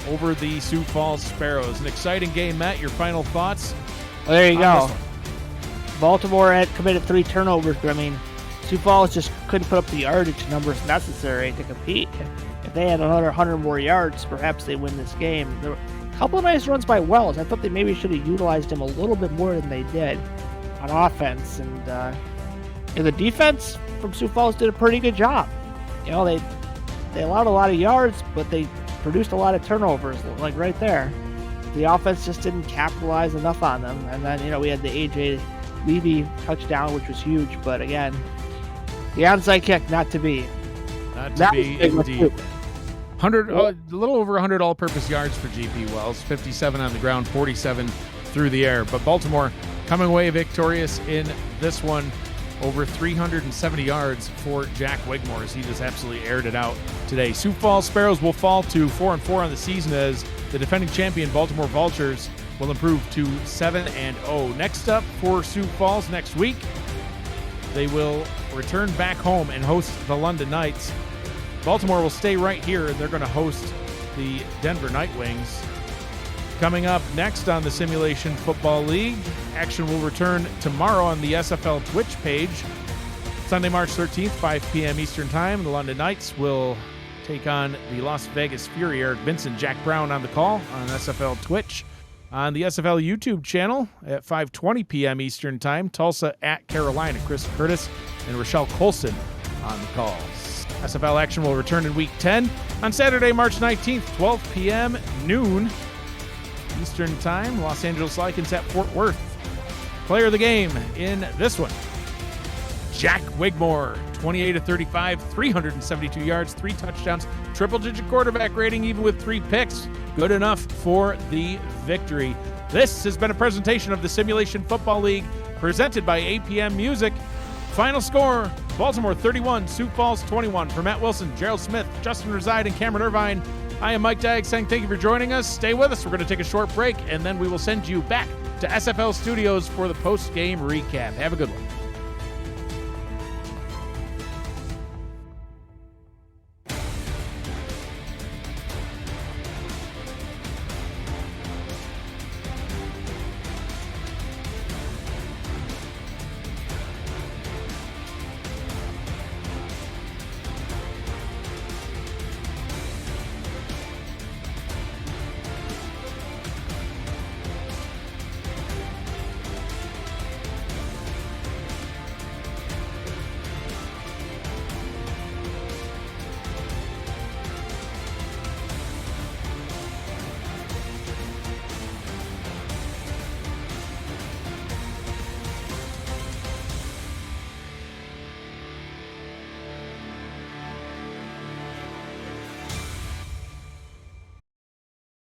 over the Sioux Falls Sparrows. An exciting game, Matt. Your final thoughts? Well, there you go. Baltimore had committed 3 turnovers, but Sioux Falls just couldn't put up the yardage numbers necessary to compete. If they had another 100 more yards, perhaps they win this game. There were a couple of nice runs by Wells. I thought they maybe should have utilized him a little bit more than they did on offense. And the defense from Sioux Falls did a pretty good job. They allowed a lot of yards, but they produced a lot of turnovers, like right there. The offense just didn't capitalize enough on them. And then, we had the A.J. Levy touchdown, which was huge. But again, the onside kick, not to be. Not to be, indeed. 100, a little over 100 all-purpose yards for G.P. Wells, 57 on the ground, 47 through the air. But Baltimore coming away victorious in this one. Over 370 yards for Jack Wigmore as he just absolutely aired it out today. Sioux Falls Sparrows will fall to 4-4 on the season as the defending champion Baltimore Vultures will improve to 7-0. Next up for Sioux Falls next week, they will return back home and host the London Knights. Baltimore will stay right here, and they're going to host the Denver Nightwings. Coming up next on the Simulation Football League, action will return tomorrow on the SFL Twitch page. Sunday, March 13th, 5 p.m. Eastern Time. The London Knights will take on the Las Vegas Fury. Eric Vincent, Jack Brown on the call on SFL Twitch. On the SFL YouTube channel at 5:20 p.m. Eastern Time, Tulsa at Carolina. Chris Curtis and Rochelle Colson on the calls. SFL action will return in Week 10 on Saturday, March 19th, 12 p.m. noon Eastern Time. Los Angeles Lycans at Fort Worth. Player of the game in this one, Jack Wigmore, 28 of 35, 372 yards, 3 touchdowns, triple-digit quarterback rating, even with 3 picks. Good enough for the victory. This has been a presentation of the Simulation Football League, presented by APM Music. Final score, Baltimore 31, Sioux Falls 21. For Matt Wilson, Gerald Smith, Justin Reside, and Cameron Irvine, I am Mike Dagg saying thank you for joining us. Stay with us. We're going to take a short break, and then we will send you back to SFL Studios for the post-game recap. Have a good one.